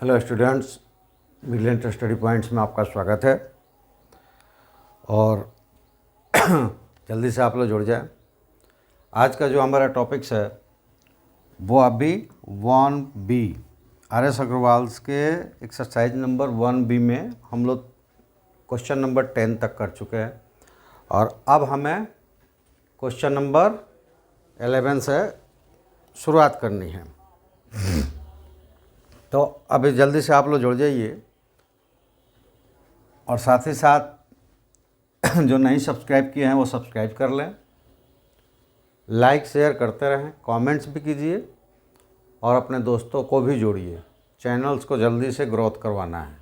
Hello students, brilliant study points में आपका स्वागत है। और जल्दी से आप लोग जुड़ जाएं। आज का जो हमारा टॉपिक्स है वो अभी 1B RS अग्रवाल्स के एक्सरसाइज नंबर 1B में हम लोग क्वेश्चन नंबर 10 तक कर चुके हैं और अब हमें क्वेश्चन नंबर 11 से शुरुआत करनी है। तो अभी जल्दी से आप लोग जुड़ जाइए और साथ ही साथ जो नहीं सब्सक्राइब किए हैं वो सब्सक्राइब कर लें, लाइक शेयर करते रहें, कमेंट्स भी कीजिए और अपने दोस्तों को भी जोड़िए। चैनल्स को जल्दी से ग्रोथ करवाना है।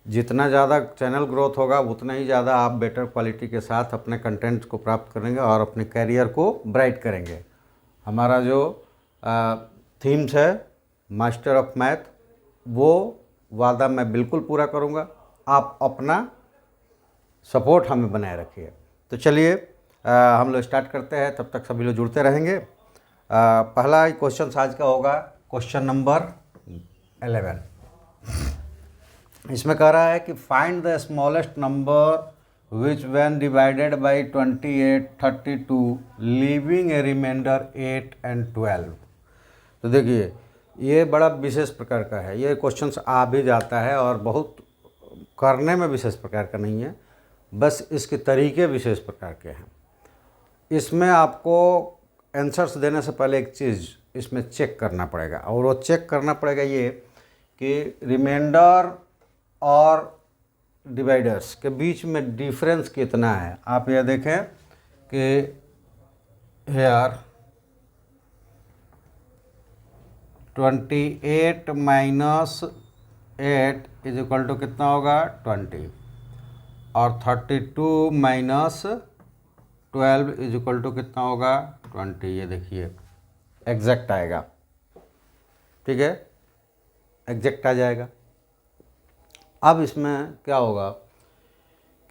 जितना ज़्यादा चैनल ग्रोथ होगा उतना ही ज़्यादा आप बेटर क्वालिटी के साथ अपने कंटेंट्स को प्राप्त करेंगे और अपने कैरियर को ब्राइट करेंगे। हमारा जो थीम्स है मास्टर ऑफ मैथ, वो वादा मैं बिल्कुल पूरा करूँगा। आप अपना सपोर्ट हमें बनाए रखिए। तो चलिए हम लोग स्टार्ट करते हैं, तब तक सभी लोग जुड़ते रहेंगे। पहला क्वेश्चन आज का होगा क्वेश्चन नंबर 11। इसमें कह रहा है कि find the smallest number which when divided by 28, 32 leaving a remainder 8 and 12। तो देखिए ये बड़ा विशेष प्रकार का है। ये क्वेश्चंस आ भी जाता है और बहुत करने में विशेष प्रकार का नहीं है, बस इसके तरीके विशेष प्रकार के हैं। इसमें आपको आंसर्स देने से पहले एक चीज़ इसमें चेक करना पड़ेगा और वो चेक करना पड़ेगा ये कि रिमाइंडर और डिवाइडर्स के बीच में डिफरेंस कितना है। आप यह देखें कि here 28 minus 8 is equal to कितना होगा 20 और 32 माइनस 12 इज इक्वल टू कितना होगा 20। ये देखिए एग्जैक्ट आएगा, ठीक है, एग्जैक्ट आ जाएगा। अब इसमें क्या होगा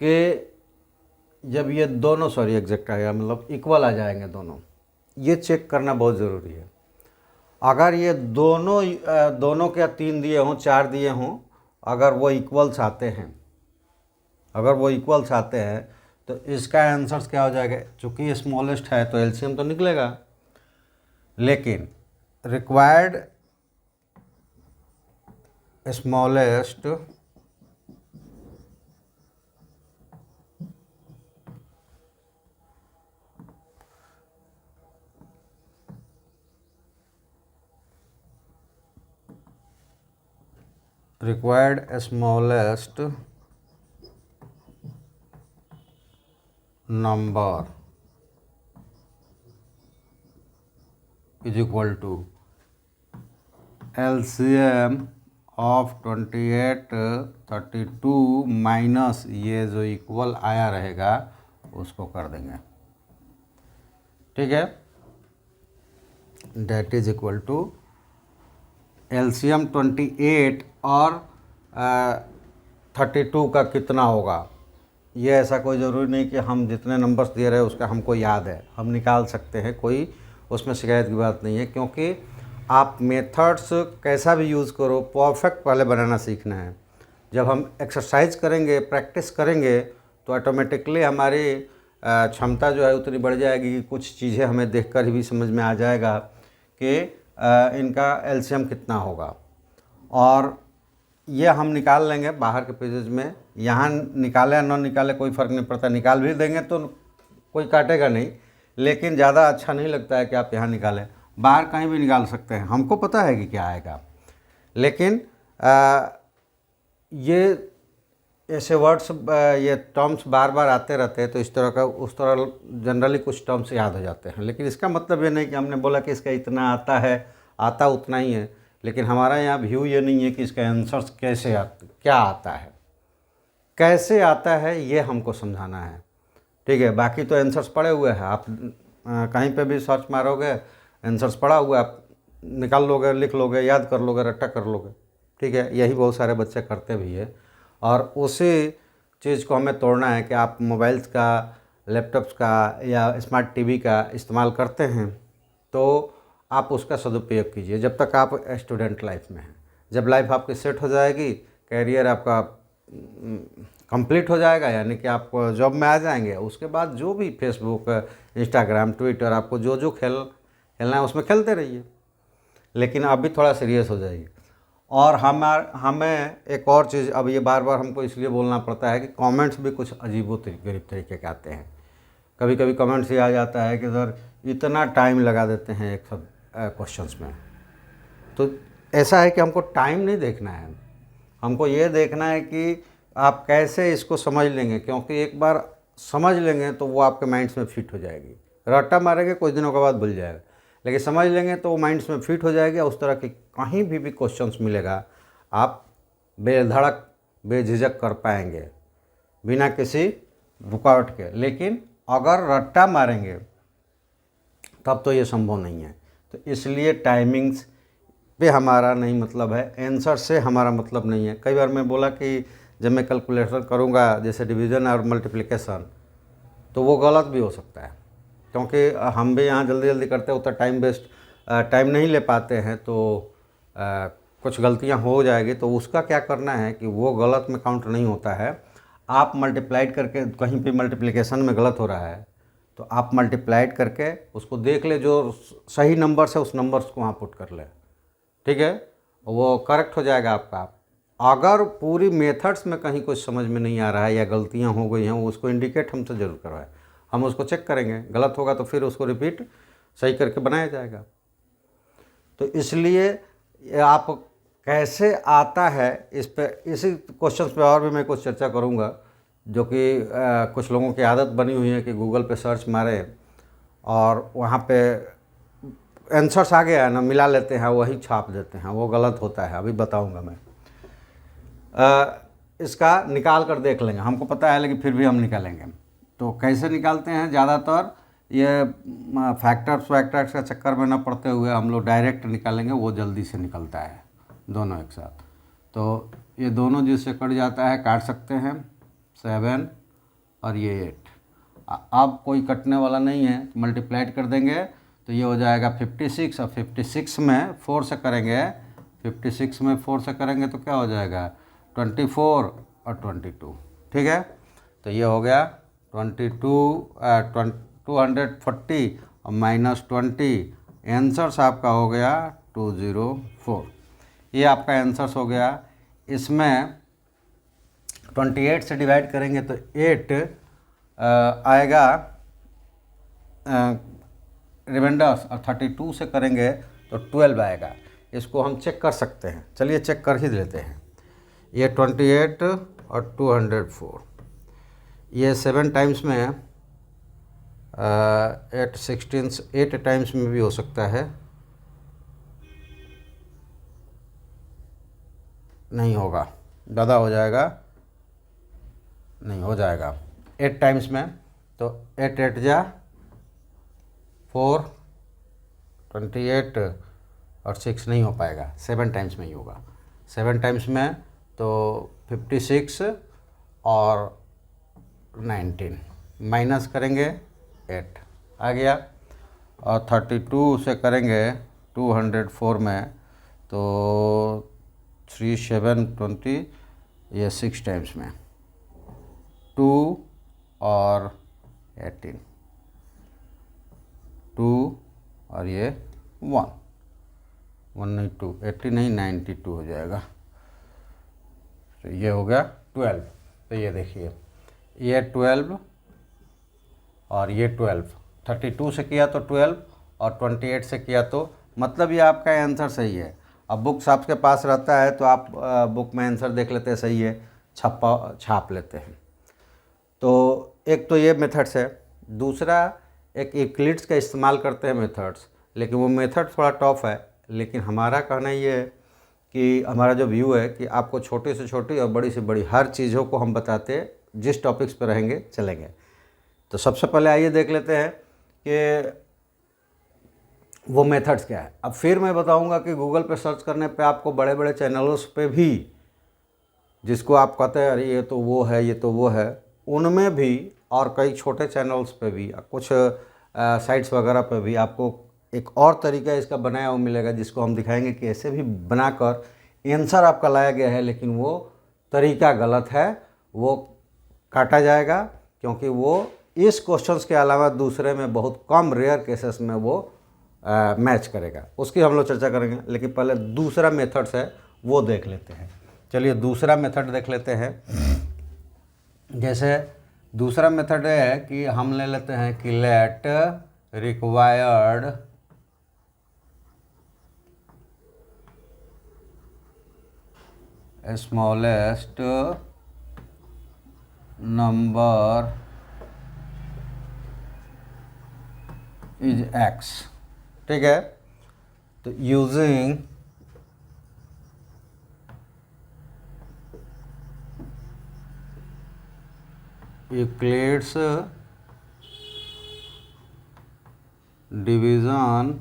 कि जब ये दोनों एग्जैक्ट आएगा मतलब इक्वल आ जाएंगे दोनों, ये चेक करना बहुत ज़रूरी है। अगर ये दोनों क्या 3 दिए हों 4 दिए हों, अगर वो इक्वल्स आते हैं तो इसका आंसर्स क्या हो जाएगा। चूँकि ये स्मॉलेस्ट है तो एलसीएम तो निकलेगा, लेकिन required smallest number is equal to LCM of 28, 32 minus ये जो इक्वल आया रहेगा उसको कर देंगे, ठीक है। That is equal to LCM 28 और 32 का कितना होगा। ये ऐसा कोई ज़रूरी नहीं कि हम जितने नंबर्स दे रहे हैं उसका हमको याद है, हम निकाल सकते हैं, कोई उसमें शिकायत की बात नहीं है। क्योंकि आप मेथड्स कैसा भी यूज़ करो, परफेक्ट पहले बनाना सीखना है। जब हम एक्सरसाइज करेंगे, प्रैक्टिस करेंगे तो ऑटोमेटिकली हमारी क्षमता जो है उतनी बढ़ जाएगी कि कुछ चीज़ें हमें देखकर भी समझ में आ जाएगा कि इनका एलसीएम कितना होगा। और ये हम निकाल लेंगे बाहर के पेजेज में। यहाँ निकाले ना निकाले कोई फ़र्क नहीं पड़ता, निकाल भी देंगे तो कोई काटेगा नहीं, लेकिन ज़्यादा अच्छा नहीं लगता है कि आप यहाँ निकालें। बाहर कहीं भी निकाल सकते हैं, हमको पता है कि क्या आएगा, लेकिन ये ऐसे वर्ड्स ये टर्म्स बार बार आते रहते हैं तो इस तरह का उस तरह जनरली कुछ टर्म्स याद हो जाते हैं। लेकिन इसका मतलब ये नहीं कि हमने बोला कि इसका इतना आता है, आता उतना ही है। लेकिन हमारा यहाँ व्यू ये नहीं है कि इसका आंसर्स क्या आता है, कैसे आता है, ये हमको समझाना है, ठीक है। बाकी तो आंसर्स पड़े हुए हैं, आप कहीं पे भी सर्च मारोगे आंसर्स पड़ा हुआ है, आप निकाल लोगे, लिख लोगे, याद कर लोगे, रट्टा कर लोगे, ठीक है। यही बहुत सारे बच्चे करते भी है और उसी चीज़ को हमें तोड़ना है कि आप मोबाइल्स का, लैपटॉप्स का या स्मार्ट टीवी का इस्तेमाल करते हैं तो आप उसका सदुपयोग कीजिए जब तक आप स्टूडेंट लाइफ में हैं। जब लाइफ आपकी सेट हो जाएगी, कैरियर आपका कंप्लीट हो जाएगा, यानी कि आप जॉब में आ जाएंगे, उसके बाद जो भी फेसबुक, इंस्टाग्राम, ट्विटर, आपको जो जो खेलना है उसमें खेलते रहिए, लेकिन अभी थोड़ा सीरियस हो जाइए। और हमें एक और चीज़, अब ये बार बार हमको इसलिए बोलना पड़ता है कि कमेंट्स भी कुछ अजीबो-गरीब तरीके के आते हैं। कभी कभी कमेंट्स ये आ जाता है कि सर इतना टाइम लगा देते हैं एक सब क्वेश्चंस में। तो ऐसा है कि हमको टाइम नहीं देखना है, हमको ये देखना है कि आप कैसे इसको समझ लेंगे, क्योंकि एक बार समझ लेंगे तो वो आपके माइंड्स में फिट हो जाएगी। रट्टा मारेंगे कुछ दिनों के बाद भूल जाएगा, लेकिन समझ लेंगे तो वो माइंड्स में फिट हो जाएगी। उस तरह के कहीं भी क्वेश्चंस मिलेगा आप बेधड़क बेझिझक कर पाएंगे बिना किसी रुकावट के। लेकिन अगर रट्टा मारेंगे तब तो ये संभव नहीं है। तो इसलिए टाइमिंग्स पे हमारा नहीं मतलब है, आंसर से हमारा मतलब नहीं है। कई बार मैं बोला कि जब मैं कैलकुलेशन करूँगा जैसे डिवीज़न और मल्टीप्लिकेशन, तो वो गलत भी हो सकता है, क्योंकि हम भी यहाँ जल्दी जल्दी करते हैं, उतना टाइम नहीं ले पाते हैं, तो कुछ गलतियाँ हो जाएगी। तो उसका क्या करना है कि वो गलत में काउंट नहीं होता है। आप मल्टीप्लाइड करके, कहीं पे मल्टीप्लिकेशन में गलत हो रहा है तो आप मल्टीप्लाइड करके उसको देख ले, जो सही नंबर से उस नंबर्स को वहाँ पुट कर ले, ठीक है, वो करेक्ट हो जाएगा आपका। अगर पूरी मेथड्स में कहीं कुछ समझ में नहीं आ रहा है या गलतियाँ हो गई हैं, वो उसको इंडिकेट हमसे ज़रूर करवाएं, हम उसको चेक करेंगे। गलत होगा तो फिर उसको रिपीट सही करके बनाया जाएगा। तो इसलिए आप कैसे आता है इस पे, इसी क्वेश्चन पे और भी मैं कुछ चर्चा करूँगा, जो कि कुछ लोगों की आदत बनी हुई है कि गूगल पे सर्च मारे और वहाँ पे आंसर्स आ गया है ना, मिला लेते हैं, वही छाप देते हैं, वो गलत होता है। अभी बताऊँगा मैं। इसका निकाल कर देख लेंगे, हमको पता है लेकिन फिर भी हम निकालेंगे। तो कैसे निकालते हैं, ज़्यादातर ये फैक्टर्स का चक्कर में न पड़ते हुए हम लोग डायरेक्ट निकालेंगे, वो जल्दी से निकलता है दोनों एक साथ। तो ये दोनों जिससे कट जाता है काट सकते हैं, 7 और ये 8। अब कोई कटने वाला नहीं है, मल्टीप्लाइड कर देंगे तो ये हो जाएगा 56। और 56 में 4 से करेंगे, 56 में 4 से करेंगे तो क्या हो जाएगा 24 और 22, ठीक है। तो ये हो गया 240 और -20, आंसर्स आपका हो गया 204। ये आपका आंसर्स हो गया। इसमें 28 से डिवाइड करेंगे तो 8 आएगा रिमाइंडर्स, और 32 से करेंगे तो 12 आएगा। इसको हम चेक कर सकते हैं, चलिए चेक कर ही लेते हैं। ये 28 और 204, ये 7 टाइम्स में 8 टाइम्स में भी हो सकता है, नहीं होगा, ज़्यादा हो जाएगा, नहीं हो जाएगा 8 टाइम्स में। तो 8 8 जा 4, 28 और 6 नहीं हो पाएगा, 7 टाइम्स में ही होगा। 7 टाइम्स में तो 56 और 19 माइनस करेंगे 8 आ गया, और 32 से करेंगे 204 में तो 3 7 20, ये 6 टाइम्स में 2 और 18, 2 और ये 1 नहीं 2 80 नहीं 92 हो जाएगा। तो ये हो गया 12। तो ये देखिए, ये 12 और ये 12, 32 से किया तो 12 और 28 से किया तो, मतलब ये आपका आंसर सही है। अब बुक्स आपके पास रहता है तो आप बुक में आंसर देख लेते हैं, सही है, छाप लेते हैं। तो एक तो ये मेथड्स है। दूसरा एक यूक्लिड्स का इस्तेमाल करते हैं मेथड्स, लेकिन वो मेथड थोड़ा टफ है। लेकिन हमारा कहना ये है कि हमारा जो व्यू है कि आपको छोटी से छोटी और बड़ी से बड़ी हर चीज़ों को हम बताते हैं, जिस टॉपिक्स पर रहेंगे चलेंगे। तो सबसे पहले आइए देख लेते हैं कि वो मेथड्स क्या है। अब फिर मैं बताऊंगा कि गूगल पे सर्च करने पे आपको बड़े बड़े चैनल्स पे भी, जिसको आप कहते हैं अरे ये तो वो है, ये तो वो है, उनमें भी, और कई छोटे चैनल्स पे भी, कुछ साइट्स वगैरह पे भी आपको एक और तरीका इसका बनाया हुआ मिलेगा, जिसको हम दिखाएंगे कि ऐसे भी बनाकर आंसर आपका लाया गया है लेकिन वो तरीका गलत है, वो काटा जाएगा, क्योंकि वो इस क्वेश्चंस के अलावा दूसरे में बहुत कम रेयर केसेस में वो मैच करेगा। उसकी हम लोग चर्चा करेंगे, लेकिन पहले दूसरा मेथड्स है वो देख लेते हैं। चलिए दूसरा मेथड देख लेते हैं। जैसे दूसरा मेथड है कि हम ले लेते हैं कि late required smallest number is x। ठीक है, तो यूजिंग यूक्लिड्स डिवीज़न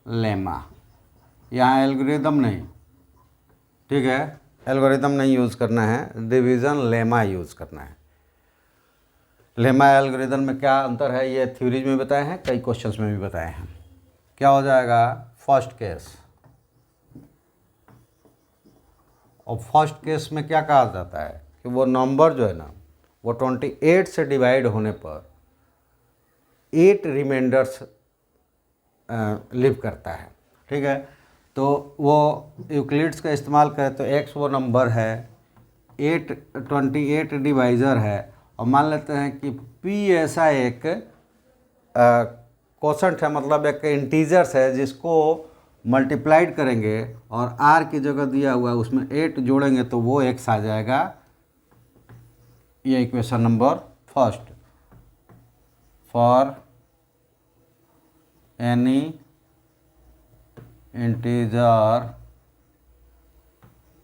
लेमा, यहाँ एल्गोरिदम नहीं, ठीक है, एल्गोरिदम नहीं यूज़ करना है, डिवीज़न लेमा यूज़ करना है। लेमा एल्गोरिदम में क्या अंतर है ये थ्योरीज में बताए हैं, कई क्वेश्चंस में भी बताए हैं। क्या हो जाएगा, फर्स्ट केस, और फर्स्ट केस में क्या कहा जाता है कि वो नंबर जो है ना वो 28 से डिवाइड होने पर 8 रिमाइंडर्स लिव करता है। ठीक है, तो वो यूक्लिड्स का इस्तेमाल करें तो x वो नंबर है, 28 डिवाइज़र है, और मान लेते हैं कि p ऐसा एक कोशेंट है, मतलब एक इंटीजर्स है जिसको मल्टीप्लाइड करेंगे और r की जगह दिया हुआ है उसमें 8 जोड़ेंगे तो वो x आ जाएगा। ये equation number first, for any integer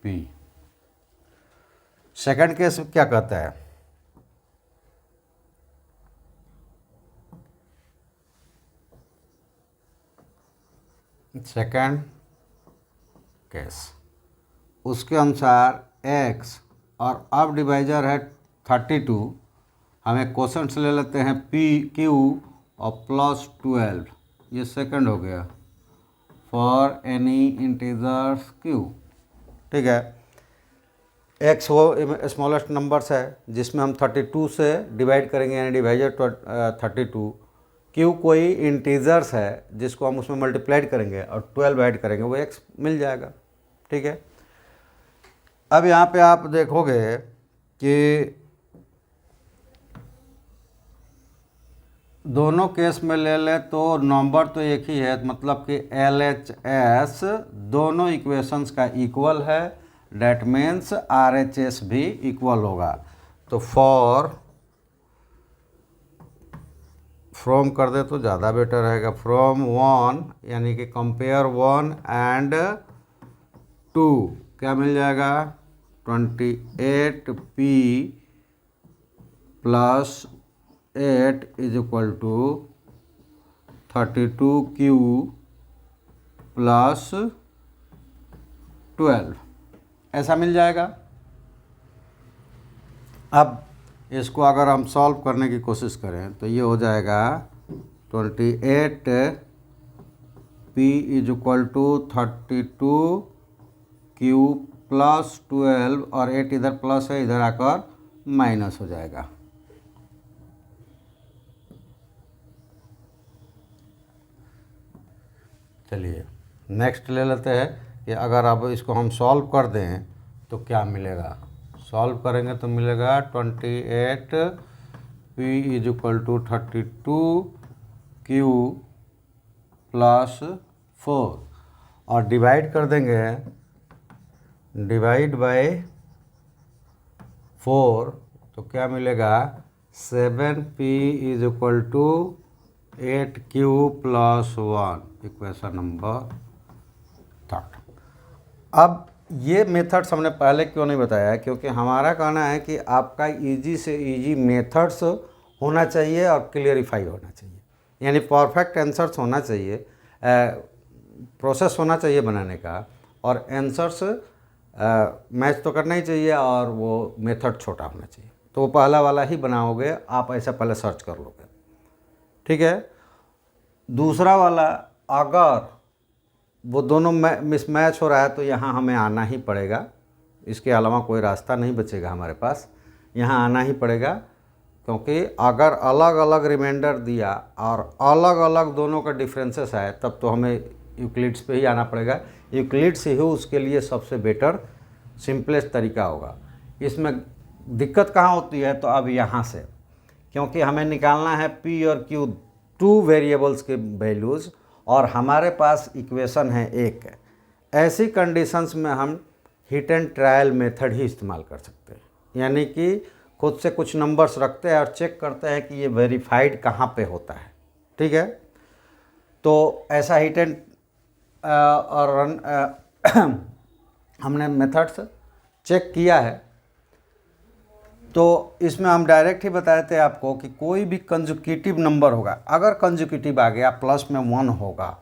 p। Second case क्या कहता है, सेकंड केस उसके अनुसार x और अब डिवाइजर है 32, हमें क्वेश्चन ले लेते हैं p q और +12, ये सेकंड हो गया, फॉर एनी इंटीजर्स q। ठीक है, x वो स्मॉलेस्ट नंबर्स है जिसमें हम 32 से डिवाइड करेंगे, यानी डिवाइजर 32, q कोई इंटीजर्स है जिसको हम उसमें मल्टीप्लाइड करेंगे और 12 ऐड करेंगे, वो x मिल जाएगा। ठीक है, अब यहाँ पे आप देखोगे कि दोनों केस में ले ले तो नंबर तो एक ही है, मतलब कि LHS दोनों इक्वेशंस का इक्वल है, डैट मीन्स RHS भी इक्वल होगा। तो फ्रॉम कर दे तो ज़्यादा बेटर रहेगा, फ्रॉम 1 यानी कि कंपेयर 1 एंड 2 क्या मिल जाएगा, 28p + 8 = 32q + 12, ऐसा मिल जाएगा। अब इसको अगर हम सॉल्व करने की कोशिश करें तो ये हो जाएगा 28p = 32q + 12, और 8 इधर प्लस है, इधर आकर माइनस हो जाएगा। चलिए नेक्स्ट ले लेते हैं कि अगर अब इसको हम सॉल्व कर दें तो क्या मिलेगा। सॉल्व करेंगे तो मिलेगा 28p = 32q + 4, और डिवाइड कर देंगे, डिवाइड बाय 4 तो क्या मिलेगा, 7p = 8q + 1, equation number third. अब ये मेथड्स हमने पहले क्यों नहीं बताया है, क्योंकि हमारा कहना है कि आपका इजी से इजी मेथड्स होना चाहिए और क्लियरिफाई होना चाहिए, यानी परफेक्ट आंसर्स होना चाहिए, प्रोसेस होना चाहिए बनाने का, और आंसर्स मैच तो करना ही चाहिए, और वो मेथड छोटा होना चाहिए। तो वो पहला वाला ही बनाओगे आप, ऐसा पहले सर्च कर लोगे। ठीक है, दूसरा वाला, अगर वो दोनों मिसमैच हो रहा है तो यहाँ हमें आना ही पड़ेगा, इसके अलावा कोई रास्ता नहीं बचेगा हमारे पास, यहाँ आना ही पड़ेगा। क्योंकि अगर अलग अलग रिमाइंडर दिया और अलग अलग दोनों का डिफरेंसेस आए तब तो हमें यूक्लिड्स पे ही आना पड़ेगा। यूक्लिड्स ही उसके लिए सबसे बेटर सिंपलेस्ट तरीका होगा। इसमें दिक्कत कहाँ होती है, तो अब यहाँ से, क्योंकि हमें निकालना है पी और क्यू, टू वेरिएबल्स के वैल्यूज़, और हमारे पास इक्वेशन है एक। ऐसी कंडीशंस में हम हिट एंड ट्रायल मेथड ही इस्तेमाल कर सकते हैं, यानी कि खुद से कुछ नंबर्स रखते हैं और चेक करते हैं कि ये वेरीफाइड कहाँ पे होता है। ठीक है, तो ऐसा हिट एंड और रन हमने मेथड्स चेक किया है। तो इसमें हम डायरेक्ट ही बताए थे आपको कि कोई भी कंजुकेटिव नंबर होगा, अगर कंजुकेटिव आ गया प्लस में 1 होगा,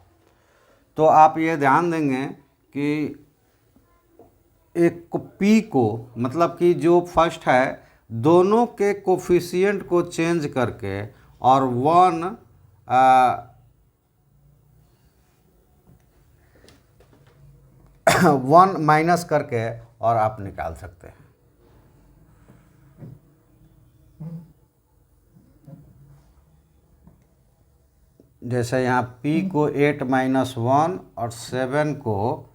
तो आप ये ध्यान देंगे कि एक पी को, मतलब कि जो फर्स्ट है, दोनों के कोफिशिएंट को चेंज करके और 1 माइनस करके और आप निकाल सकते हैं। जैसे यहाँ p को 8 माइनस 1 और 7 को,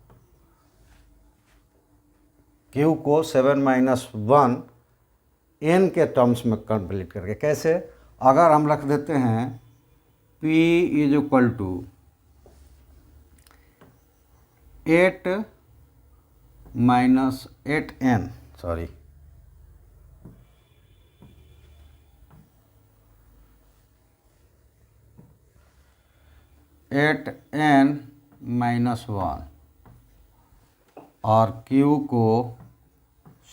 q को 7 माइनस 1 n के टर्म्स में कंप्लीट करके। कैसे, अगर हम रख देते हैं p is equal to 8 minus 8n, sorry, eight n minus 1 और q को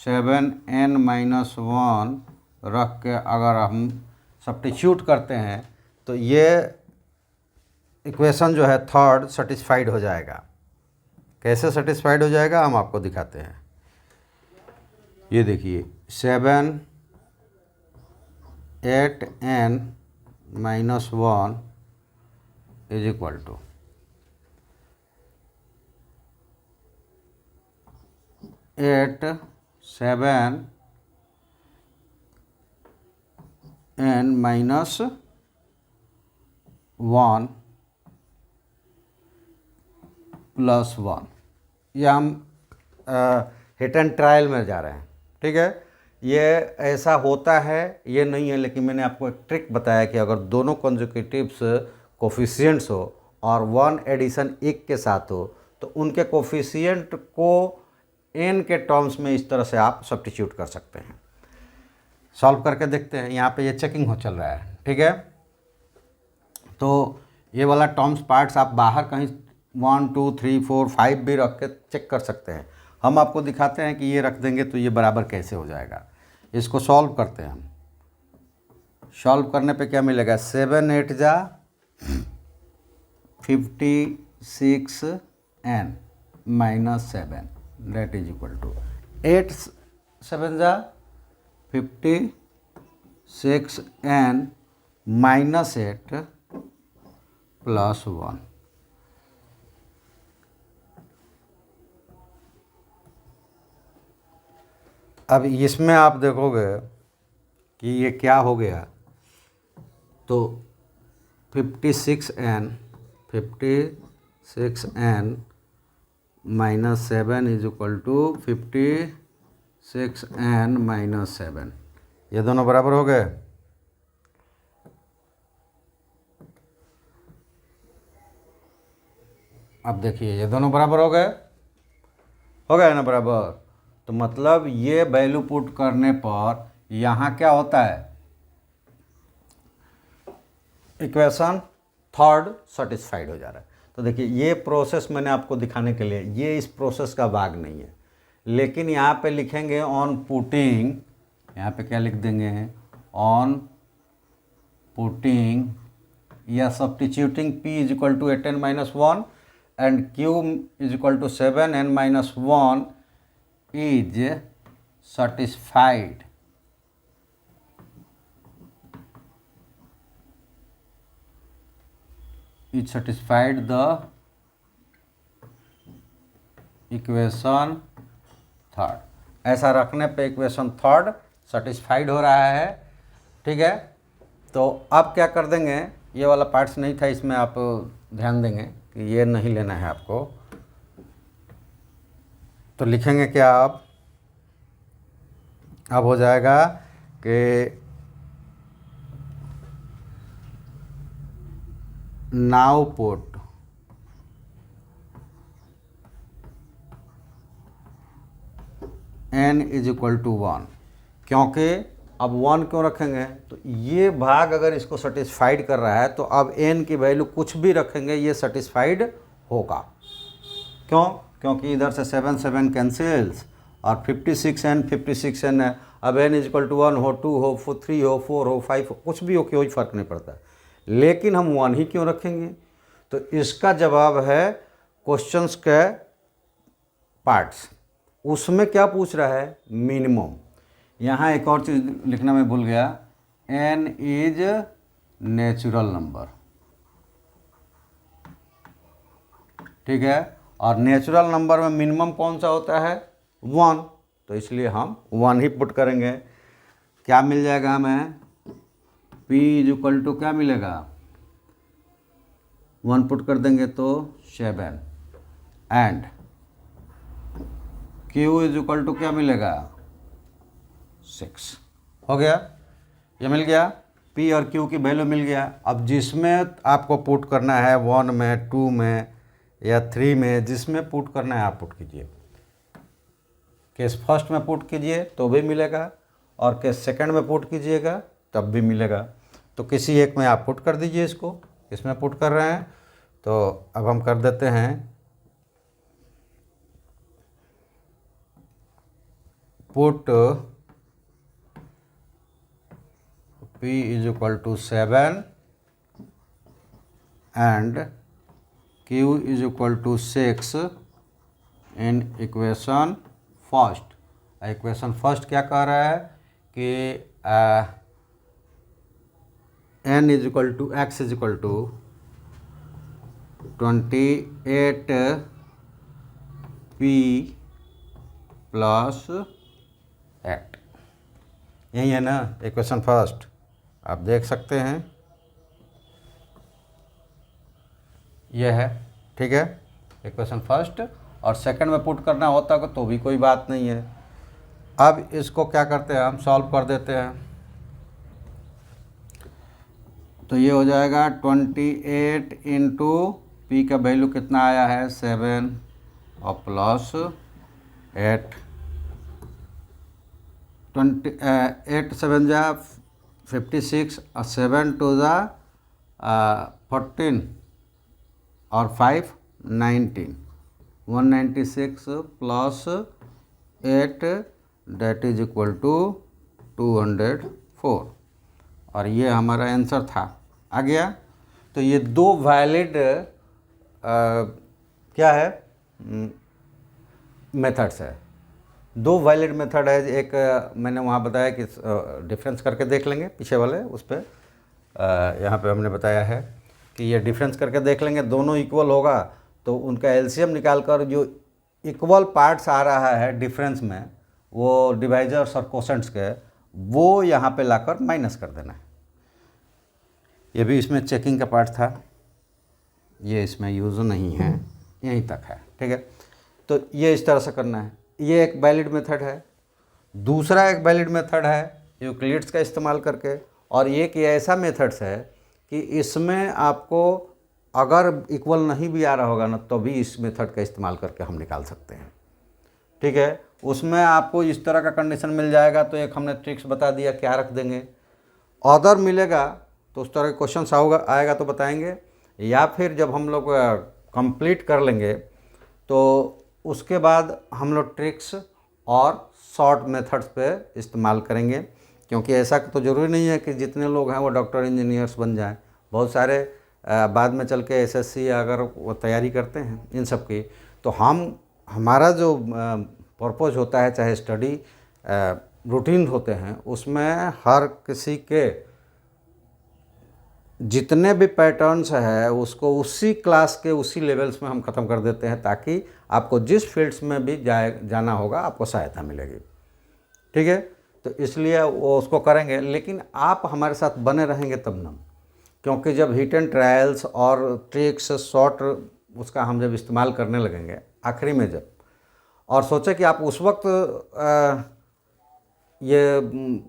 7n माइनस 1 रख के अगर हम सब्स्टिट्यूट करते हैं तो ये इक्वेशन जो है थर्ड सेटिस्फाइड हो जाएगा। कैसे सेटिस्फाइड हो जाएगा हम आपको दिखाते हैं। ये देखिए 7 8n minus 1 is equal to 8 7 n minus 1 plus 1। ये हम हिट एंड ट्रायल में जा रहे हैं। ठीक है, ये ऐसा होता है, ये नहीं है, लेकिन मैंने आपको एक ट्रिक बताया कि अगर दोनों कंजुकेटिव्स कोफिशिएंट्स हो और 1 एडिशन 1 के साथ हो तो उनके कोफिशिएंट को n के टर्म्स में इस तरह से आप सब्स्टिट्यूट कर सकते हैं। सॉल्व करके देखते हैं। यहाँ पे ये चेकिंग हो चल रहा है। ठीक है, तो ये वाला टर्म्स पार्ट्स आप बाहर कहीं 1 2 3 4 5 भी रख के चेक कर सकते हैं। हम आपको दिखाते हैं कि ये रख देंगे तो ये बराबर कैसे हो जाएगा। इसको सॉल्व करते हैं हम। सॉल्व करने पे क्या मिलेगा, 7 8 जा 56n minus 7 that is equal to 8 7 जा 56n माइनस 8 प्लस 1। अब इसमें आप देखोगे कि ये क्या हो गया, तो 56n minus 7 is equal to 56n minus 7। ये दोनों बराबर हो गए। अब देखिए ये दोनों बराबर हो गए ना बराबर। तो मतलब ये वैल्यू पुट करने पर यहाँ क्या होता है, इक्वेशन थर्ड सेटिस्फाइड हो जा रहा है। तो देखिए ये प्रोसेस मैंने आपको दिखाने के लिए, ये इस प्रोसेस का भाग नहीं है, लेकिन यहाँ पे लिखेंगे ऑन पुटिंग, यहाँ पे क्या लिख देंगे, ऑन पुटिंग या substituting p is equal to 8n minus 1 and q is equal to 7n minus 1 is satisfied। It satisfied the equation third. ऐसा रखने पे इक्वेशन थर्ड सेटिस्फाइड हो रहा है। ठीक है, तो अब क्या कर देंगे, ये वाला पार्ट्स नहीं था, इसमें आप ध्यान देंगे कि ये नहीं लेना है आपको। तो लिखेंगे क्या अब हो जाएगा कि now put n is equal to 1। क्योंकि अब 1 क्यों रखेंगे, तो ये भाग अगर इसको सेटिस्फाइड कर रहा है तो अब n की वैल्यू कुछ भी रखेंगे ये सेटिस्फाइड होगा। क्यों, क्योंकि इधर से 7 7 कैंसिल्स और 56n 56n है। अब n इज इक्वल टू 1 हो, 2 हो, 3 हो, 4 हो, 5 हो, कुछ भी हो, कोई फ़र्क नहीं पड़ता। लेकिन हम 1 ही क्यों रखेंगे, तो इसका जवाब है क्वेश्चंस के पार्ट्स। उसमें क्या पूछ रहा है, मिनिमम। यहाँ एक और चीज़ लिखना मैं भूल गया, n इज नेचुरल नंबर। ठीक है, और नेचुरल नंबर में मिनिमम कौन सा होता है, 1, तो इसलिए हम 1 ही पुट करेंगे। क्या मिल जाएगा हमें, p इज इक्वल टू क्या मिलेगा, 1 पुट कर देंगे तो 7 and q is equal to क्या मिलेगा, 6। हो गया, ये मिल गया, p और q की वैल्यू मिल गया। अब जिसमें आपको पुट करना है 1 में, 2 में या 3 में, जिसमें पुट करना है आप पुट कीजिए। केस फर्स्ट में पुट कीजिए तो भी मिलेगा, और केस सेकंड में पुट कीजिएगा तब भी मिलेगा। तो किसी एक में आप पुट कर दीजिए इसको, इसमें पुट कर रहे हैं तो अब हम कर देते हैं put p is equal to 7 and q is equal to 6 in equation first. Equation first क्या कह रहा है कि n is equal to x is equal to 28p plus 8। यही है ना इक्वेशन फर्स्ट, आप देख सकते हैं यह है। ठीक है, इक्वेशन फर्स्ट, और सेकंड में पुट करना होता तो भी कोई बात नहीं है। अब इसको क्या करते हैं, हम सॉल्व कर देते हैं। तो ये हो जाएगा 28 इंटू पी का वैल्यू कितना आया है, 7 और प्लस 8, 8 7 जा 56 और 7 2 जा 14 और 5 19, 196 plus 8 that is equal to 204, और ये हमारा आंसर था। आ गया। तो ये दो वैलिड क्या है मेथड्स है, दो वैलिड मेथड है। एक मैंने वहाँ बताया कि डिफरेंस करके देख लेंगे, पीछे वाले उस पर यहाँ पे हमने बताया है कि ये डिफरेंस करके देख लेंगे, दोनों इक्वल होगा तो उनका एलसीएम निकाल कर जो इक्वल पार्ट्स आ रहा है डिफरेंस में, वो डिवाइजर्स और कोसेंट्स के, वो यहाँ पे लाकर माइनस कर देना है। ये भी इसमें चेकिंग का पार्ट था, ये इसमें यूज़ नहीं है, यहीं तक है। ठीक है, तो ये इस तरह से करना है। ये एक वैलिड मेथड है। दूसरा एक वैलिड मेथड है यूक्लिड्स का इस्तेमाल करके, और एक ये ऐसा मेथड्स है कि इसमें आपको अगर इक्वल नहीं भी आ रहा होगा ना तो भी इस मेथड का इस्तेमाल करके हम निकाल सकते हैं। ठीक है, उसमें आपको इस तरह का कंडीशन मिल जाएगा तो एक हमने ट्रिक्स बता दिया क्या रख देंगे, अदर मिलेगा तो उस तरह के क्वेश्चन आएगा तो बताएंगे, या फिर जब हम लोग कंप्लीट कर लेंगे तो उसके बाद हम लोग ट्रिक्स और शॉर्ट मेथड्स पे इस्तेमाल करेंगे। क्योंकि ऐसा तो ज़रूरी नहीं है कि जितने लोग हैं वो डॉक्टर इंजीनियर्स बन जाएं, बहुत सारे बाद में चल के एसएससी अगर वो तैयारी करते हैं इन सब की, तो हमारा जो पर्पज़ होता है, चाहे स्टडी रूटीन होते हैं, उसमें हर किसी के जितने भी पैटर्न्स है उसको उसी क्लास के उसी लेवल्स में हम ख़त्म कर देते हैं, ताकि आपको जिस फील्ड्स में भी जाना होगा आपको सहायता मिलेगी। ठीक है, तो इसलिए वो उसको करेंगे, लेकिन आप हमारे साथ बने रहेंगे तब ना, क्योंकि जब हिट एंड ट्रायल्स और ट्रिक्स शॉर्ट उसका हम जब इस्तेमाल करने लगेंगे आखिरी में जब, और सोचे कि आप उस वक्त ये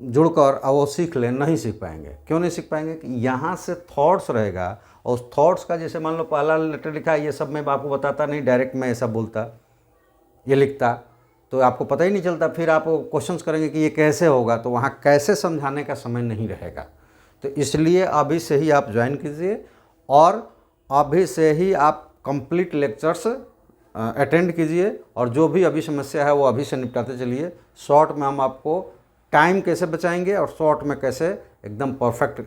जुड़कर और वो सीख लें, नहीं सीख पाएंगे। क्यों नहीं सीख पाएंगे? कि यहाँ से थॉट्स रहेगा, और उस थॉट्स का जैसे मान लो पहला लेटर लिखा है, ये सब मैं आपको बताता नहीं, डायरेक्ट मैं ऐसा बोलता, ये लिखता, तो आपको पता ही नहीं चलता। फिर आप क्वेश्चंस करेंगे कि ये कैसे होगा, तो वहाँ कैसे समझाने का समय नहीं रहेगा। तो इसलिए अभी से ही आप ज्वाइन कीजिए, और अभी से ही आप कंप्लीट लेक्चर्स अटेंड कीजिए, और जो भी अभी समस्या है वो अभी से निपटाते चलिए। शॉर्ट में हम आपको टाइम कैसे बचाएंगे और शॉर्ट में कैसे एकदम परफेक्ट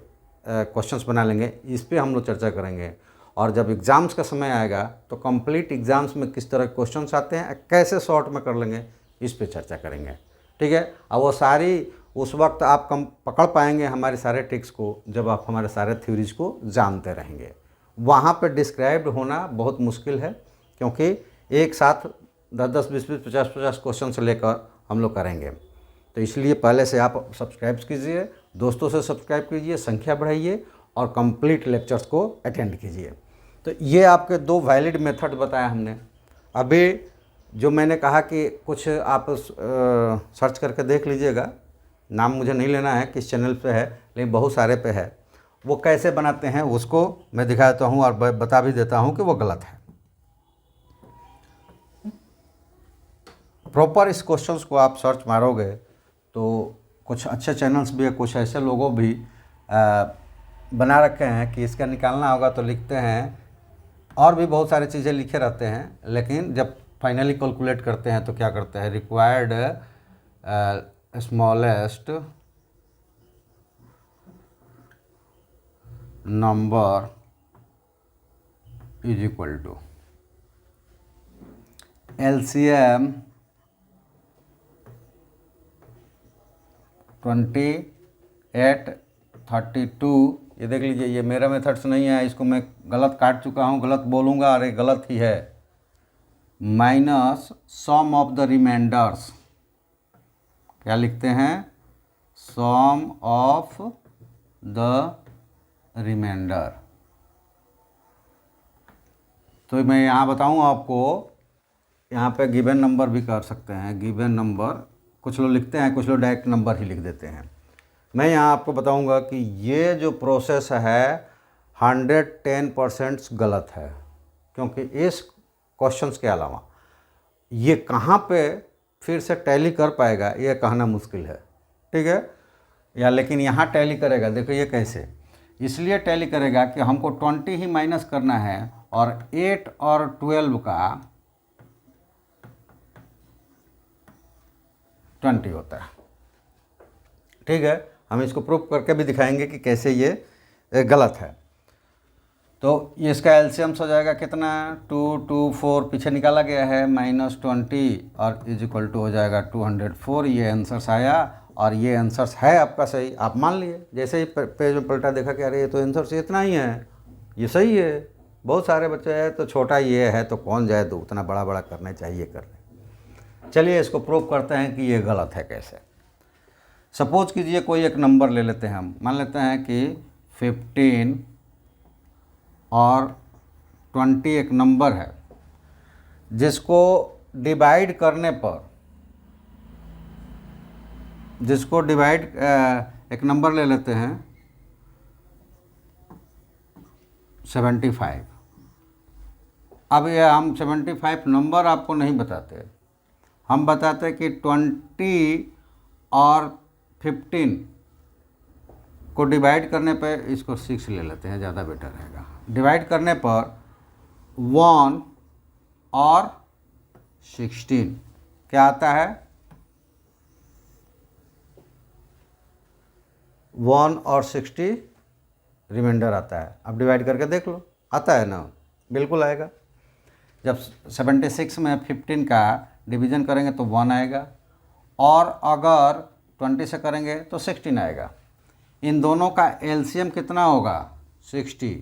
क्वेश्चंस बना लेंगे, इस पे हम लोग चर्चा करेंगे। और जब एग्ज़ाम्स का समय आएगा तो कंप्लीट एग्ज़ाम्स में किस तरह क्वेश्चंस आते हैं, कैसे शॉर्ट में कर लेंगे, इस पे चर्चा करेंगे। ठीक है, और वो सारी उस वक्त आप कम पकड़ पाएंगे हमारे सारे ट्रिक्स को, जब आप हमारे सारे थ्योरीज को जानते रहेंगे। वहाँ पे डिस्क्राइब्ड होना बहुत मुश्किल है, क्योंकि एक साथ 10-10, 20-20, 50-50 क्वेश्चन से लेकर हम लोग करेंगे। तो इसलिए पहले से आप सब्सक्राइब कीजिए, दोस्तों से सब्सक्राइब कीजिए, संख्या बढ़ाइए, और कंप्लीट लेक्चर्स को अटेंड कीजिए। तो ये आपके 2 वैलिड मेथड बताया हमने। अभी जो मैंने कहा कि कुछ आप सर्च करके देख लीजिएगा, नाम मुझे नहीं लेना है किस चैनल पे है, लेकिन बहुत सारे पे है, वो कैसे बनाते हैं उसको मैं दिखाता हूँ और बता भी देता हूँ कि वो गलत है। प्रॉपर इस क्वेश्चंस को आप सर्च मारोगे तो कुछ अच्छे चैनल्स भी है, कुछ ऐसे लोगों भी बना रखे हैं कि इसका निकालना होगा तो लिखते हैं, और भी बहुत सारी चीज़ें लिखे रहते हैं, लेकिन जब फाइनली कैलकुलेट करते हैं तो क्या करते हैं, required smallest number is equal to LCM 28, 32। ये देख लीजिए, ये मेरा मेथड्स नहीं है, इसको मैं गलत काट चुका हूँ, गलत बोलूँगा, अरे गलत ही है। Minus sum of the remainders, क्या लिखते हैं, सम ऑफ द रिमाइंडर। तो मैं यहाँ बताऊँ आपको, यहाँ पे गिवन नंबर भी कर सकते हैं, गिवन नंबर कुछ लोग लिखते हैं, कुछ लोग डायरेक्ट नंबर ही लिख देते हैं। मैं यहाँ आपको बताऊँगा कि ये जो प्रोसेस है 110% गलत है, क्योंकि इस क्वेश्चंस के अलावा ये कहाँ पे फिर से टैली कर पाएगा ये कहना मुश्किल है। ठीक है, या लेकिन यहाँ टैली करेगा। देखो ये कैसे, इसलिए टैली करेगा कि हमको 20 ही माइनस करना है, और 8 और 12 का 20 होता है। ठीक है, हम इसको प्रूफ करके भी दिखाएंगे कि कैसे ये गलत है। तो ये इसका एलसीएम हो जाएगा कितना, 2, 2, 4 पीछे निकाला गया है, -20 और इज इक्वल टू हो जाएगा 204। ये आंसर्स आया, और ये आंसर्स है आपका सही, आप मान लिए। जैसे ही पेज में पलटा देखा कि अरे ये तो आंसर इतना ही है, ये सही है। बहुत सारे बच्चे हैं तो छोटा ये है तो कौन जाए, तो उतना बड़ा बड़ा करना चाहिए कर ले। चलिए इसको प्रूव करते हैं कि ये गलत है कैसे। सपोज कीजिए कोई एक नंबर ले लेते हैं हम, मान लेते हैं कि 15 और 20 एक नंबर है, जिसको डिवाइड करने पर, जिसको डिवाइड एक नंबर ले लेते हैं 75। अब ये हम 75 नंबर आपको नहीं बताते, हम बताते कि 20 और 15 को डिवाइड करने पर, इसको 6 ले लेते हैं, ज़्यादा बेटर रहेगा। डिवाइड करने पर 1 और 16 क्या आता है, 1 और 60 रिमाइंडर आता है। अब डिवाइड करके देख लो, आता है ना, बिल्कुल आएगा। जब 76 में 15 का डिवीज़न करेंगे तो 1 आएगा, और अगर 20 से करेंगे तो 16 आएगा। इन दोनों का एलसीएम कितना होगा, 60।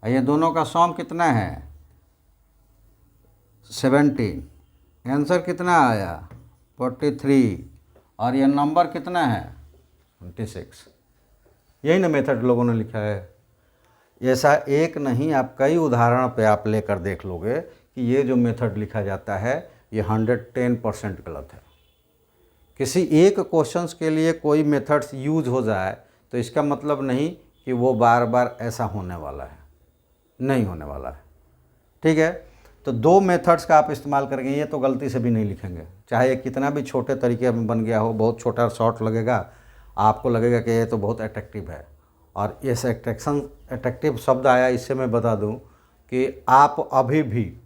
ये दोनों का सॉम कितना है 17। आंसर कितना आया 43। और ये नंबर कितना है 26। यही ना मेथड लोगों ने लिखा है। ऐसा एक नहीं, आप कई उदाहरण पे आप लेकर देख लोगे कि ये जो मेथड लिखा जाता है ये 110% गलत है। किसी एक क्वेश्चंस के लिए कोई मेथड्स यूज हो जाए तो इसका मतलब नहीं कि वो बार बार ऐसा होने वाला है, नहीं होने वाला है। ठीक है, तो 2 मेथड्स का आप इस्तेमाल करेंगे, ये तो गलती से भी नहीं लिखेंगे, चाहे ये कितना भी छोटे तरीके में बन गया हो, बहुत छोटा शॉर्ट लगेगा, आपको लगेगा कि ये तो बहुत अट्रैक्टिव है। और इस अट्रैक्टिव शब्द आया, इससे मैं बता दूं कि आप अभी भी,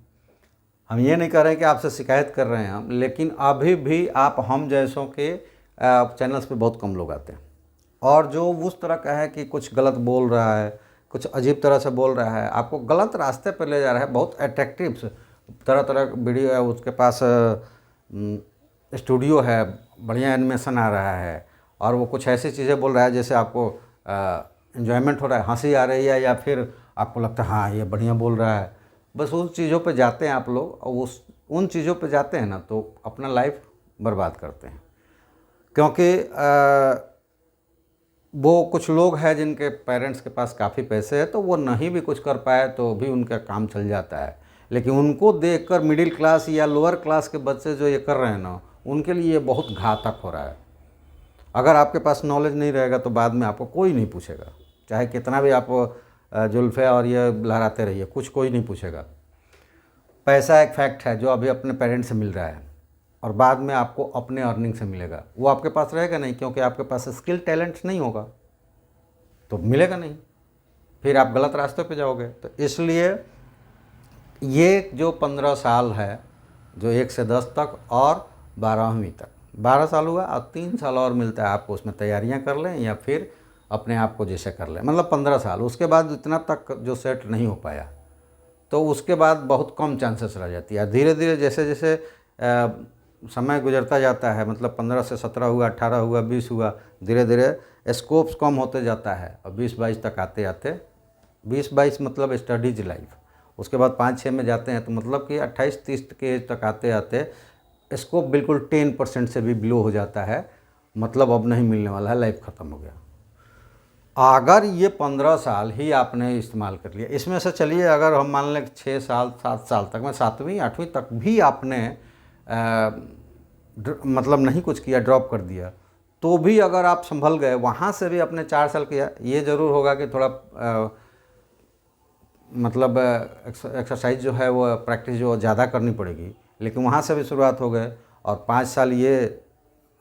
हम ये नहीं कर रहे हैं कि आपसे शिकायत कर रहे हैं हम, लेकिन अभी भी आप हम जैसों के चैनल्स पे बहुत कम लोग आते हैं। और जो उस तरह का है कि कुछ गलत बोल रहा है, कुछ अजीब तरह से बोल रहा है, आपको गलत रास्ते पर ले जा रहा है, बहुत अट्रैक्टिव तरह तरह का वीडियो है, उसके पास स्टूडियो है, बढ़िया एनिमेशन आ रहा है, और वो कुछ ऐसी चीज़ें बोल रहा है जैसे आपको एंजॉयमेंट हो रहा है, हंसी आ रही है, या फिर आपको लगता है हाँ ये बढ़िया बोल रहा है। बस उन चीज़ों पे जाते हैं आप लोग, और उन चीज़ों पे जाते हैं ना तो अपना लाइफ बर्बाद करते हैं। क्योंकि वो कुछ लोग हैं जिनके पेरेंट्स के पास काफ़ी पैसे है, तो वो नहीं भी कुछ कर पाए तो भी उनका काम चल जाता है। लेकिन उनको देखकर मिडिल क्लास या लोअर क्लास के बच्चे जो ये कर रहे हैं ना, उनके लिए ये बहुत घातक हो रहा है। अगर आपके पास नॉलेज नहीं रहेगा तो बाद में आपको कोई नहीं पूछेगा, चाहे कितना भी आप जुल्फ़े और ये लहराते रहिए, कुछ कोई नहीं पूछेगा। पैसा एक फैक्ट है जो अभी अपने पेरेंट्स से मिल रहा है, और बाद में आपको अपने अर्निंग से मिलेगा, वो आपके पास रहेगा नहीं, क्योंकि आपके पास स्किल टैलेंट नहीं होगा तो मिलेगा नहीं, फिर आप गलत रास्ते पे जाओगे। तो इसलिए ये जो 15 साल है, जो 1 से 10 तक और 12वीं तक, 12 साल हुआ और 3 साल और मिलता है आपको, उसमें तैयारियां कर लें या फिर अपने आप को जैसे कर लें, मतलब 15 साल। उसके बाद इतना तक जो सेट नहीं हो पाया तो उसके बाद बहुत कम चांसेस रह जाती है। धीरे धीरे जैसे जैसे समय गुजरता जाता है, मतलब 15 से 17 हुआ, 18 हुआ, 20 हुआ, धीरे धीरे स्कोप्स कम होते जाता है, और 20-22 तक आते आते, 20-22 मतलब स्टडीज लाइफ, उसके बाद 5-6 में जाते हैं तो मतलब कि 28-30 के एज तक आते आते स्कोप बिल्कुल 10% से भी बिलो हो जाता है, मतलब अब नहीं मिलने वाला है, लाइफ ख़त्म हो गया। अगर ये 15 साल ही आपने इस्तेमाल कर लिया, इसमें से चलिए अगर हम मान लें 6 साल 7 साल तक में 7वीं 8वीं तक भी आपने मतलब नहीं कुछ किया, ड्रॉप कर दिया, तो भी अगर आप संभल गए, वहाँ से भी अपने 4 साल किया, ये ज़रूर होगा कि थोड़ा मतलब एक्सरसाइज जो है वो प्रैक्टिस जो ज़्यादा करनी पड़ेगी, लेकिन वहाँ से भी शुरुआत हो गए। और 5 साल ये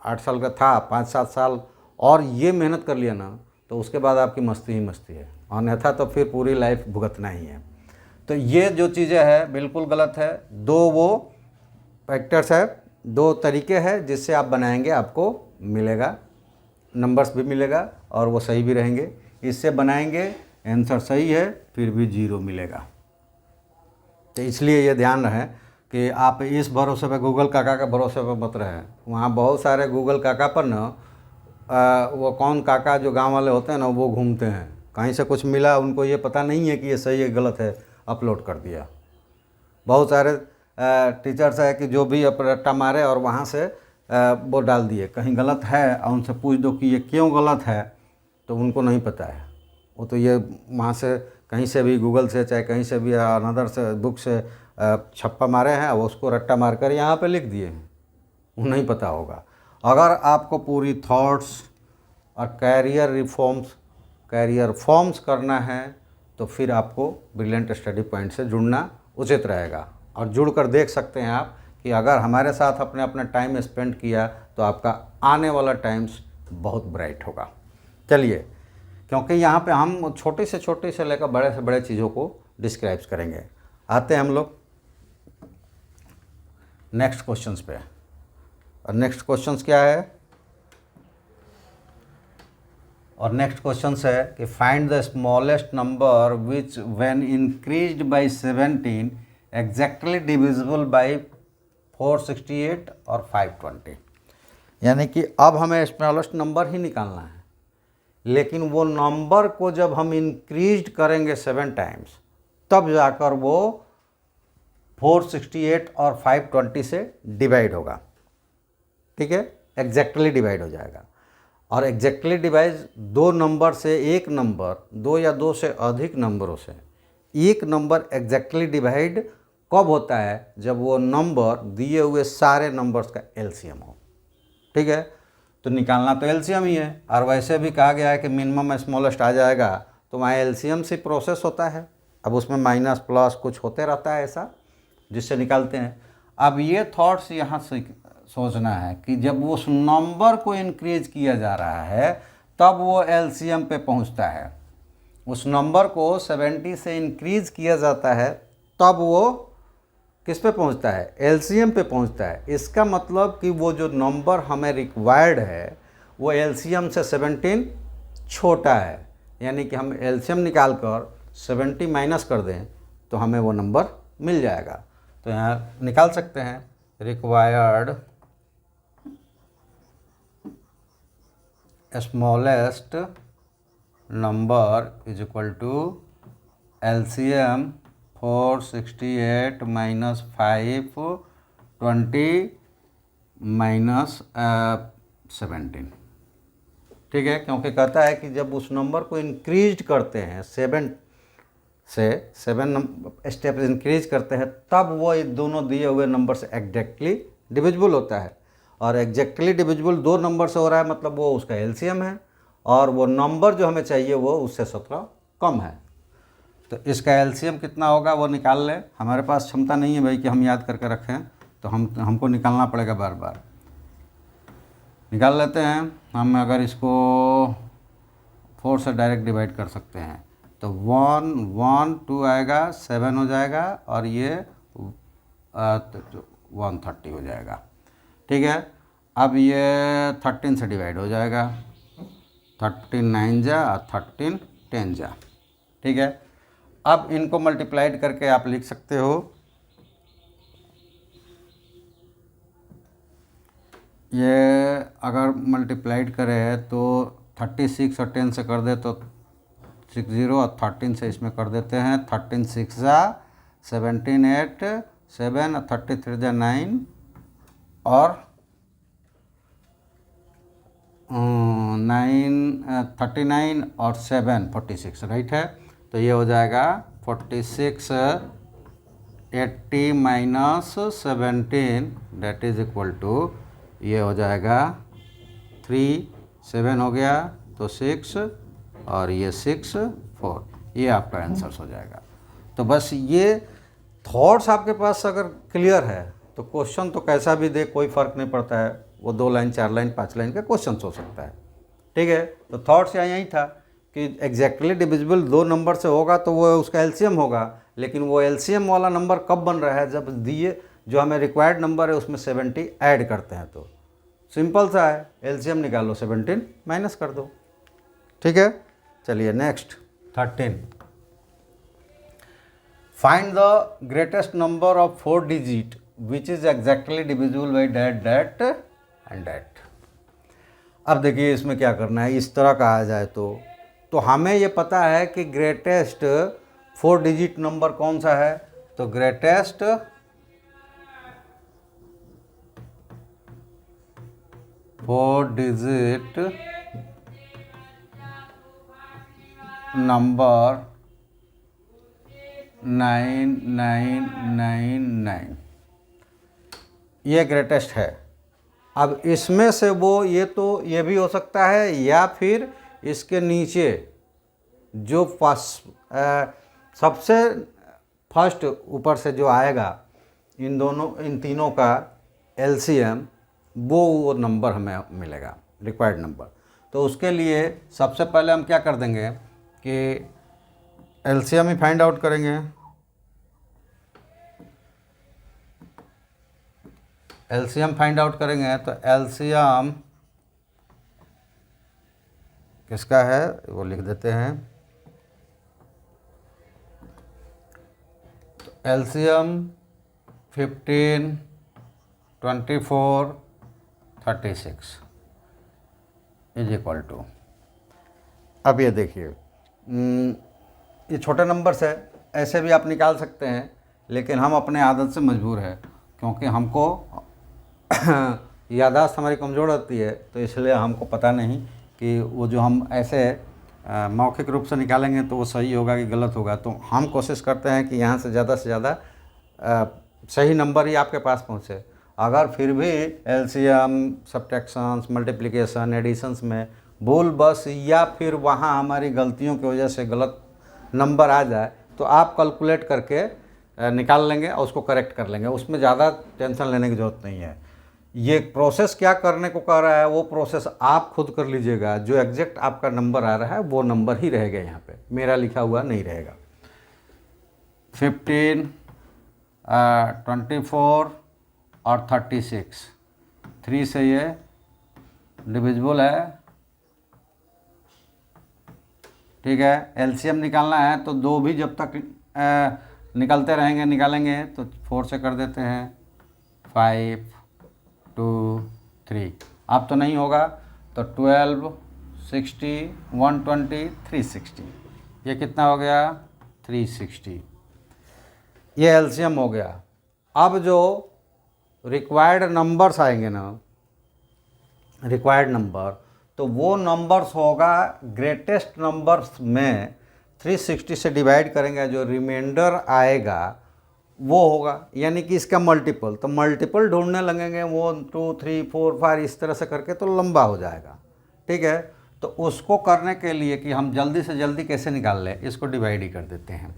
8 साल का था, 5-7 साल और ये मेहनत कर लिया ना, तो उसके बाद आपकी मस्ती ही मस्ती है, अन्यथा तो फिर पूरी लाइफ भुगतना ही है। तो ये जो चीज़ें हैं बिल्कुल गलत है। 2 वो फैक्टर्स है, 2 तरीके हैं जिससे आप बनाएंगे, आपको मिलेगा, नंबर्स भी मिलेगा और वो सही भी रहेंगे। इससे बनाएंगे, आंसर सही है, फिर भी 0 मिलेगा। तो इसलिए ये ध्यान रहे कि आप इस भरोसे पे, गूगल काका के भरोसे पे मत रहें। वहाँ बहुत सारे गूगल काका पर ना वो कौन काका जो गांव वाले होते हैं ना, वो घूमते हैं, कहीं से कुछ मिला, उनको ये पता नहीं है कि ये सही है गलत है, अपलोड कर दिया। बहुत सारे टीचर्स है कि जो भी रट्टा मारे और वहाँ से वो डाल दिए, कहीं गलत है और उनसे पूछ दो कि ये क्यों गलत है, तो उनको नहीं पता है। वो तो ये वहाँ से कहीं से भी, गूगल से चाहे कहीं से भी, अनदर से बुक से छप्पा मारे हैं, वो उसको रट्टा मार कर यहाँ पे लिख दिए हैं, वो नहीं पता होगा। अगर आपको पूरी थॉट्स और कैरियर फॉर्म्स करना है तो फिर आपको ब्रिलियंट स्टडी पॉइंट से जुड़ना उचित रहेगा। और जुड़कर देख सकते हैं आप कि अगर हमारे साथ अपने अपना टाइम स्पेंड किया तो आपका आने वाला टाइम्स बहुत ब्राइट होगा। चलिए, क्योंकि यहाँ पे हम छोटे से लेकर बड़े से बड़े चीज़ों को डिस्क्राइब करेंगे। आते हैं हम लोग नेक्स्ट क्वेश्चंस पे। और नेक्स्ट क्वेश्चंस क्या है? और नेक्स्ट क्वेश्चंस है कि find the smallest number which when increased by 17 exactly divisible by 468 और 520। यानी कि अब हमें स्मॉलेस्ट नंबर ही निकालना है लेकिन वो नंबर को जब हम इंक्रीज करेंगे 7 टाइम्स तब जाकर वो 468 और 520 से डिवाइड होगा। ठीक है, एग्जैक्टली डिवाइड हो जाएगा। और एग्जैक्टली डिवाइड दो नंबर से एक नंबर, दो या दो से अधिक नंबरों से एक नंबर एग्जैक्टली डिवाइड कब होता है? जब वो नंबर दिए हुए सारे नंबर्स का एलसीएम हो। ठीक है, तो निकालना तो एलसीएम ही है, और वैसे भी कहा गया है कि मिनिमम स्मॉलेस्ट आ जाएगा, तो वहाँ एलसीएम से प्रोसेस होता है। अब उसमें माइनस प्लस कुछ होते रहता है ऐसा, जिससे निकालते हैं। अब ये थॉट्स यहाँ से सोचना है कि जब उस नंबर को इंक्रीज किया जा रहा है तब वो एलसीएम पे पहुँचता है। उस नंबर को 70 से इंक्रीज किया जाता है तब वो किस पे पहुंचता है? एलसीएम पे पहुंचता है। इसका मतलब कि वो जो नंबर हमें रिक्वायर्ड है वो एलसीएम से 17 छोटा है, यानी कि हम एलसीएम निकाल कर 70 माइनस कर दें तो हमें वो नंबर मिल जाएगा। तो यहाँ निकाल सकते हैं required smallest number is equal to LCM 468 minus 520 minus 17। ठीक है, क्योंकि कहता है कि जब उस नंबर को इंक्रीज करते हैं 7 से 7 स्टेप इंक्रीज करते हैं तब वो दोनों दिए हुए नंबर से एग्जैक्टली डिविजिबल होता है। और एग्जैक्टली डिविजिबल दो नंबर से हो रहा है, मतलब वो उसका एलसीएम है, और वो नंबर जो हमें चाहिए वो उससे 17 कम है। तो इसका एलसीएम कितना होगा वो निकाल लें। हमारे पास क्षमता नहीं है भाई कि हम याद करके रखें, तो हमको निकालना पड़ेगा, बार बार निकाल लेते हैं हम। अगर इसको 4 से डायरेक्ट डिवाइड कर सकते हैं तो 1 1 2 आएगा, 7 हो जाएगा, और ये 130 हो जाएगा। ठीक है, अब ये 13 से डिवाइड हो जाएगा, 13 9 जा और 13 10 जा। ठीक है, अब इनको मल्टीप्लाइड करके आप लिख सकते हो, ये अगर मल्टीप्लाइड करें तो 36 और 10 से कर दे तो 60, और 13 से इसमें कर देते हैं 13 6 जा 17 8 7 और 33 जा 9 और 39 और 7 46, राइट है। तो ये हो जाएगा 46 80 minus 17 that is equal to, ये हो जाएगा 3 7 हो गया तो 6 और ये 6 4, ये आपका आंसर हो जाएगा। तो बस ये थॉट्स आपके पास अगर क्लियर है तो क्वेश्चन तो कैसा भी दे कोई फ़र्क नहीं पड़ता है, वो 2 लाइन 4 लाइन 5 लाइन का क्वेश्चन हो सकता है। ठीक है, तो थॉट्स यहाँ यही था कि एग्जैक्टली डिविजिबल दो नंबर से होगा तो वो उसका एलसीएम होगा, लेकिन वो एलसीएम वाला नंबर कब बन रहा है? जब दिए जो हमें रिक्वायर्ड नंबर है उसमें 70 ऐड करते हैं। तो सिंपल सा है, एलसीएम निकालो 17 माइनस कर दो। ठीक है, चलिए next 13, find the greatest number of 4 digit which is exactly divisible by that that and that. अब देखिए इसमें क्या करना है, इस तरह कहा जाए तो हमें ये पता है कि ग्रेटेस्ट 4 डिजिट नंबर कौन सा है। तो ग्रेटेस्ट फोर डिजिट नंबर 9999, ये ग्रेटेस्ट है। अब इसमें से वो ये भी हो सकता है, या फिर इसके नीचे जो सबसे फर्स्ट ऊपर से जो आएगा इन तीनों का एलसीएम, वो नंबर हमें मिलेगा, रिक्वायर्ड नंबर। तो उसके लिए सबसे पहले हम क्या कर देंगे कि एलसीएम ही फाइंड आउट करेंगे। एलसीएम फाइंड आउट करेंगे तो एलसीएम किसका है वो लिख देते हैं। तो एलसीएम 15 24 36 इज इक्वल टू, अब ये देखिए, ये छोटे नंबर्स है, ऐसे भी आप निकाल सकते हैं, लेकिन हम अपने आदत से मजबूर है, क्योंकि हमको याददाश्त हमारी कमज़ोर होती है, तो इसलिए हमको पता नहीं कि वो जो हम ऐसे मौखिक रूप से निकालेंगे तो वो सही होगा कि गलत होगा। तो हम कोशिश करते हैं कि यहाँ से ज़्यादा सही नंबर ही आपके पास पहुँचे। अगर फिर भी एलसीएम, सब्ट्रैक्शंस, मल्टीप्लिकेशन, एडिशंस में भूल बस या फिर वहाँ हमारी गलतियों की वजह से गलत नंबर आ जाए, तो आप कैलकुलेट करके निकाल लेंगे और उसको करेक्ट कर लेंगे, उसमें ज़्यादा टेंशन लेने की ज़रूरत नहीं है। ये प्रोसेस क्या करने को कह रहा है, वो प्रोसेस आप खुद कर लीजिएगा। जो एग्जैक्ट आपका नंबर आ रहा है वो नंबर ही रहेगा, यहाँ पे मेरा लिखा हुआ नहीं रहेगा। 15, 24 और 36, 3 से ये डिविजिबल है, ठीक है। एलसीएम निकालना है तो दो भी जब तक निकलते रहेंगे निकालेंगे, तो 4 से कर देते हैं, 5, 2, 3। अब तो नहीं होगा, तो 12, 60, 120, 360, ये कितना हो गया, 360। ये एलसीएम हो गया। अब जो रिक्वायर्ड नंबर्स आएंगे ना, रिक्वायर्ड नंबर, तो वो नंबर्स होगा ग्रेटेस्ट नंबर्स में 360 से डिवाइड करेंगे, जो रिमाइंडर आएगा वो होगा, यानी कि इसका मल्टीपल। तो मल्टीपल ढूंढने लगेंगे, 1, 2, 3, 4, 5 इस तरह से करके, तो लंबा हो जाएगा, ठीक है। तो उसको करने के लिए कि हम जल्दी से जल्दी कैसे निकाल लें, इसको डिवाइड ही कर देते हैं।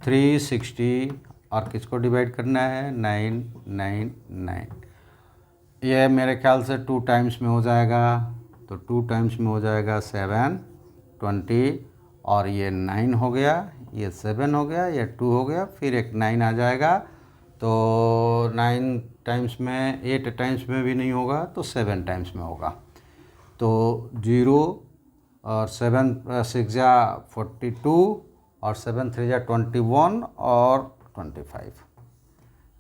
360 और किसको डिवाइड करना है, 9, 9, 9। ये मेरे ख्याल से 2 टाइम्स में हो जाएगा, तो 2 टाइम्स में हो जाएगा 7, 20, और ये 9 हो गया, ये 7 हो गया, ये 2 हो गया, फिर एक 9 आ जाएगा। तो 9 टाइम्स में, 8 टाइम्स में भी नहीं होगा, तो 7 टाइम्स में होगा। तो 0 और 7 6 जा 42 और 7 3 जा 21 और 25,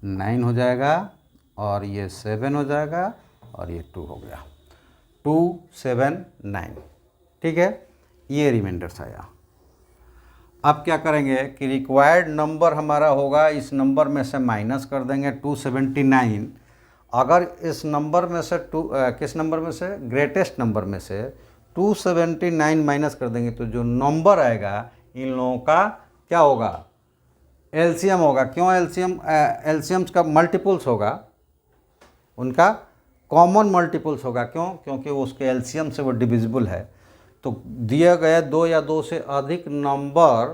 9 हो जाएगा, और ये 7 हो जाएगा, और ये 2 हो गया, 2, 7, 9, ठीक है। ये रिमाइंडर्स आया। अब क्या करेंगे कि रिक्वायर्ड नंबर हमारा होगा, इस नंबर में से माइनस कर देंगे 279। अगर इस नंबर में से किस नंबर में से, ग्रेटेस्ट नंबर में से 279 माइनस कर देंगे, तो जो नंबर आएगा इन लोगों का क्या होगा, एलसीएम होगा। क्यों एलसीएम? एलसीएम्स का मल्टीपल्स होगा, उनका कॉमन मल्टीपल्स होगा। क्यों? क्योंकि उसके एलसीएम से वो डिविजिबल है। तो दिए गए 2 या 2 से अधिक नंबर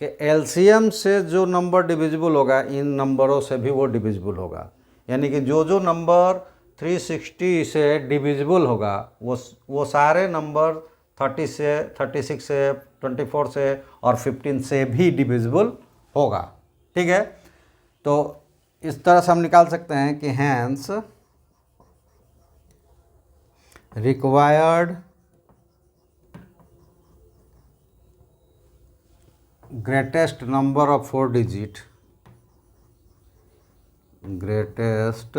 के एलसीएम से जो नंबर डिविजिबल होगा, इन नंबरों से भी वो डिविजिबल होगा। यानी कि जो नंबर 360 से डिविजिबल होगा, वो सारे नंबर 30 से, 36 से, 24 से और 15 से भी डिविजिबल होगा, ठीक है। तो इस तरह से हम निकाल सकते हैं कि hence required greatest number of 4 digit, greatest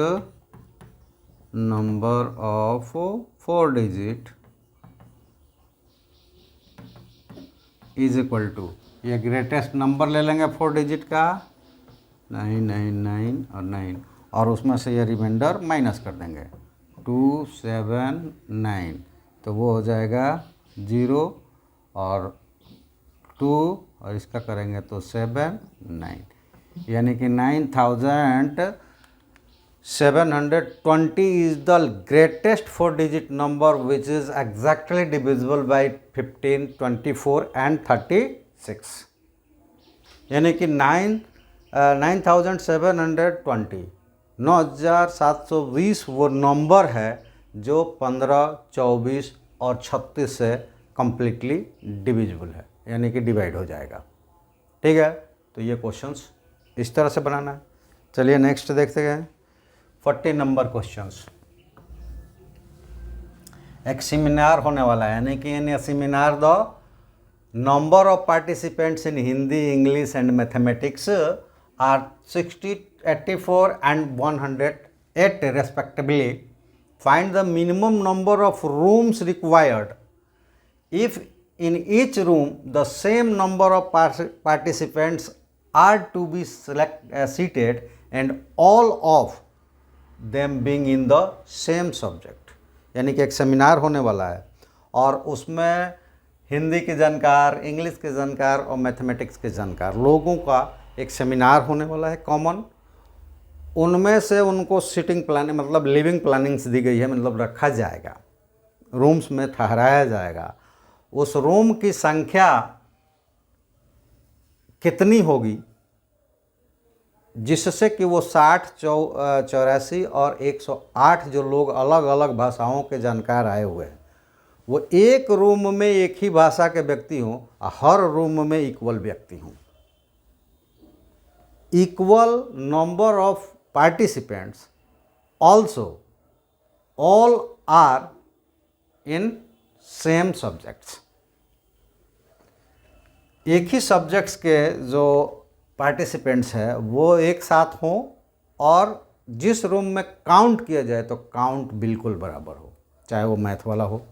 number of 4 digit is equal to, ये ग्रेटेस्ट नंबर ले लेंगे 4 डिजिट का, 999 और 9, और उसमें से ये रिमाइंडर माइनस कर देंगे 279, तो वो हो जाएगा 0 और 2, और इसका करेंगे तो 7, 9, यानी कि 9720 is the greatest 4 digit number which is exactly divisible by 15, 24 and 36। यानी कि 9720, 9720 वो नंबर है जो 15, 24 और 36 से कम्प्लीटली डिविजिबल है, यानी कि डिवाइड हो जाएगा, ठीक है। तो ये क्वेश्चंस इस तरह से बनाना है। चलिए नेक्स्ट देखते हैं 40 नंबर क्वेश्चंस। एक सेमिनार होने वाला है, यानी कि in seminar the number of participants in Hindi, English and mathematics are 60, 84 and 108 respectively. Find the minimum number of rooms required if in each room the same number of participants are to be seated and all of them being in the same subject। यानी कि एक seminar होने वाला है और उसमें हिंदी के जानकार, इंग्लिश के जानकार और मैथमेटिक्स के जानकार लोगों का एक सेमिनार होने वाला है कॉमन। उनमें से उनको सिटिंग प्लानिंग मतलब लिविंग प्लानिंग्स दी गई है, मतलब रखा जाएगा, रूम्स में ठहराया जाएगा। उस रूम की संख्या कितनी होगी जिससे कि वो 60, 84 और 108 जो लोग अलग अलग भाषाओं के जानकार आए हुए हैं वो एक रूम में एक ही भाषा के व्यक्ति हों, हर रूम में इक्वल व्यक्ति हों। Equal number of participants also all are in same subjects. एक ही सब्जेक्ट्स के जो पार्टिसिपेंट्स हैं वो एक साथ हों और जिस रूम में काउंट किया जाए तो काउंट बिल्कुल बराबर हो, चाहे वो मैथ वाला हो,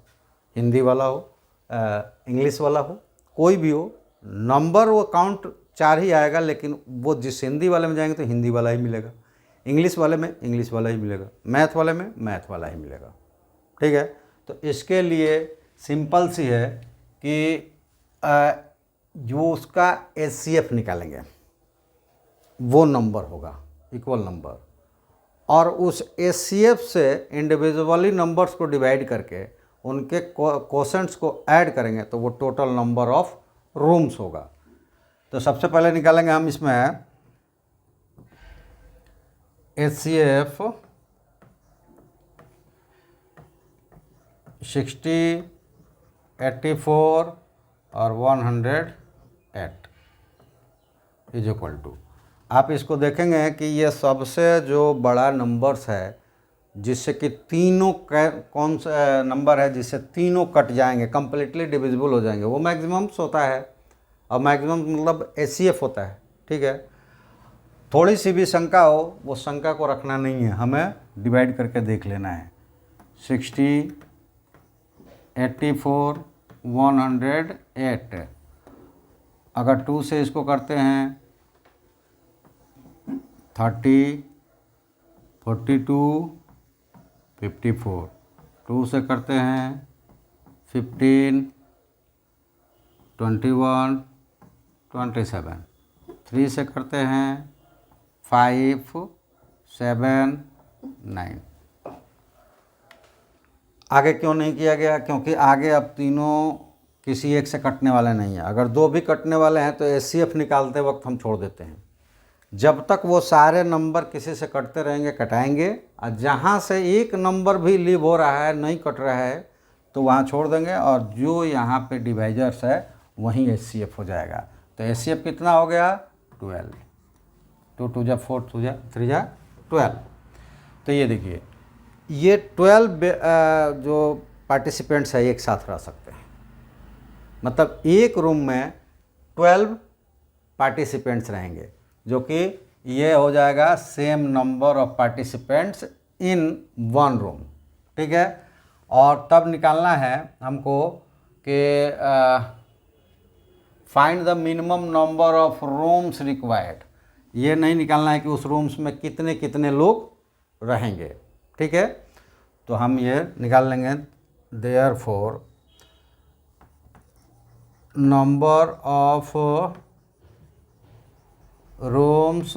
हिंदी वाला हो, इंग्लिश वाला हो, कोई भी हो। नंबर वो काउंट 4 ही आएगा, लेकिन वो जिस हिंदी वाले में जाएंगे तो हिंदी वाला ही मिलेगा, इंग्लिश वाले में इंग्लिश वाला ही मिलेगा, मैथ वाले में मैथ वाला ही मिलेगा। ठीक है, तो इसके लिए सिंपल सी है कि जो उसका HCF निकालेंगे वो नंबर होगा इक्वल नंबर, और उस HCF से इंडिविजुअली नंबर्स को डिवाइड करके उनके क्वोशंट्स को ऐड करेंगे तो वो टोटल नंबर ऑफ रूम्स होगा। तो सबसे पहले निकालेंगे हम इसमें HCF 60, 84 और 108 इज इक्वल टू। आप इसको देखेंगे कि ये सबसे जो बड़ा नंबर्स है जिससे कि तीनों कौन सा नंबर है जिससे तीनों कट जाएंगे, कंप्लीटली डिविजिबल हो जाएंगे, वो मैक्सिमम्स होता है। और मैक्सिमम मतलब HCF होता है। ठीक है, थोड़ी सी भी शंका हो वो शंका को रखना नहीं है, हमें डिवाइड करके देख लेना है। 60, 84, 108 अगर 2 से इसको करते हैं 30, 42, 54, 2 से करते हैं 15, 21, 27, 3 से करते हैं 5, 7, 9। आगे क्यों नहीं किया गया? क्योंकि आगे अब तीनों किसी एक से कटने वाले नहीं है। अगर 2 भी कटने वाले हैं तो HCF निकालते वक्त हम छोड़ देते हैं। जब तक वो सारे नंबर किसी से कटते रहेंगे कटाएंगे, और जहाँ से एक नंबर भी लीव हो रहा है नहीं कट रहा है तो वहाँ छोड़ देंगे, और जो यहाँ पे डिवाइजर्स है वहीं HCF हो जाएगा। तो HCF कितना हो गया? 12। 2 2 जा 4, 2 जा 3 जा 12। तो ये देखिए, ये 12 जो पार्टिसिपेंट्स है एक साथ रह सकते हैं, मतलब एक रूम में 12 पार्टिसिपेंट्स रहेंगे, जो कि ये हो जाएगा same number of participants in one room. ठीक है, और तब निकालना है हमको कि find the minimum number of rooms required. ये नहीं निकालना है कि उस रूम्स में कितने कितने लोग रहेंगे। ठीक है, तो हम ये निकाल लेंगे। Therefore number of rooms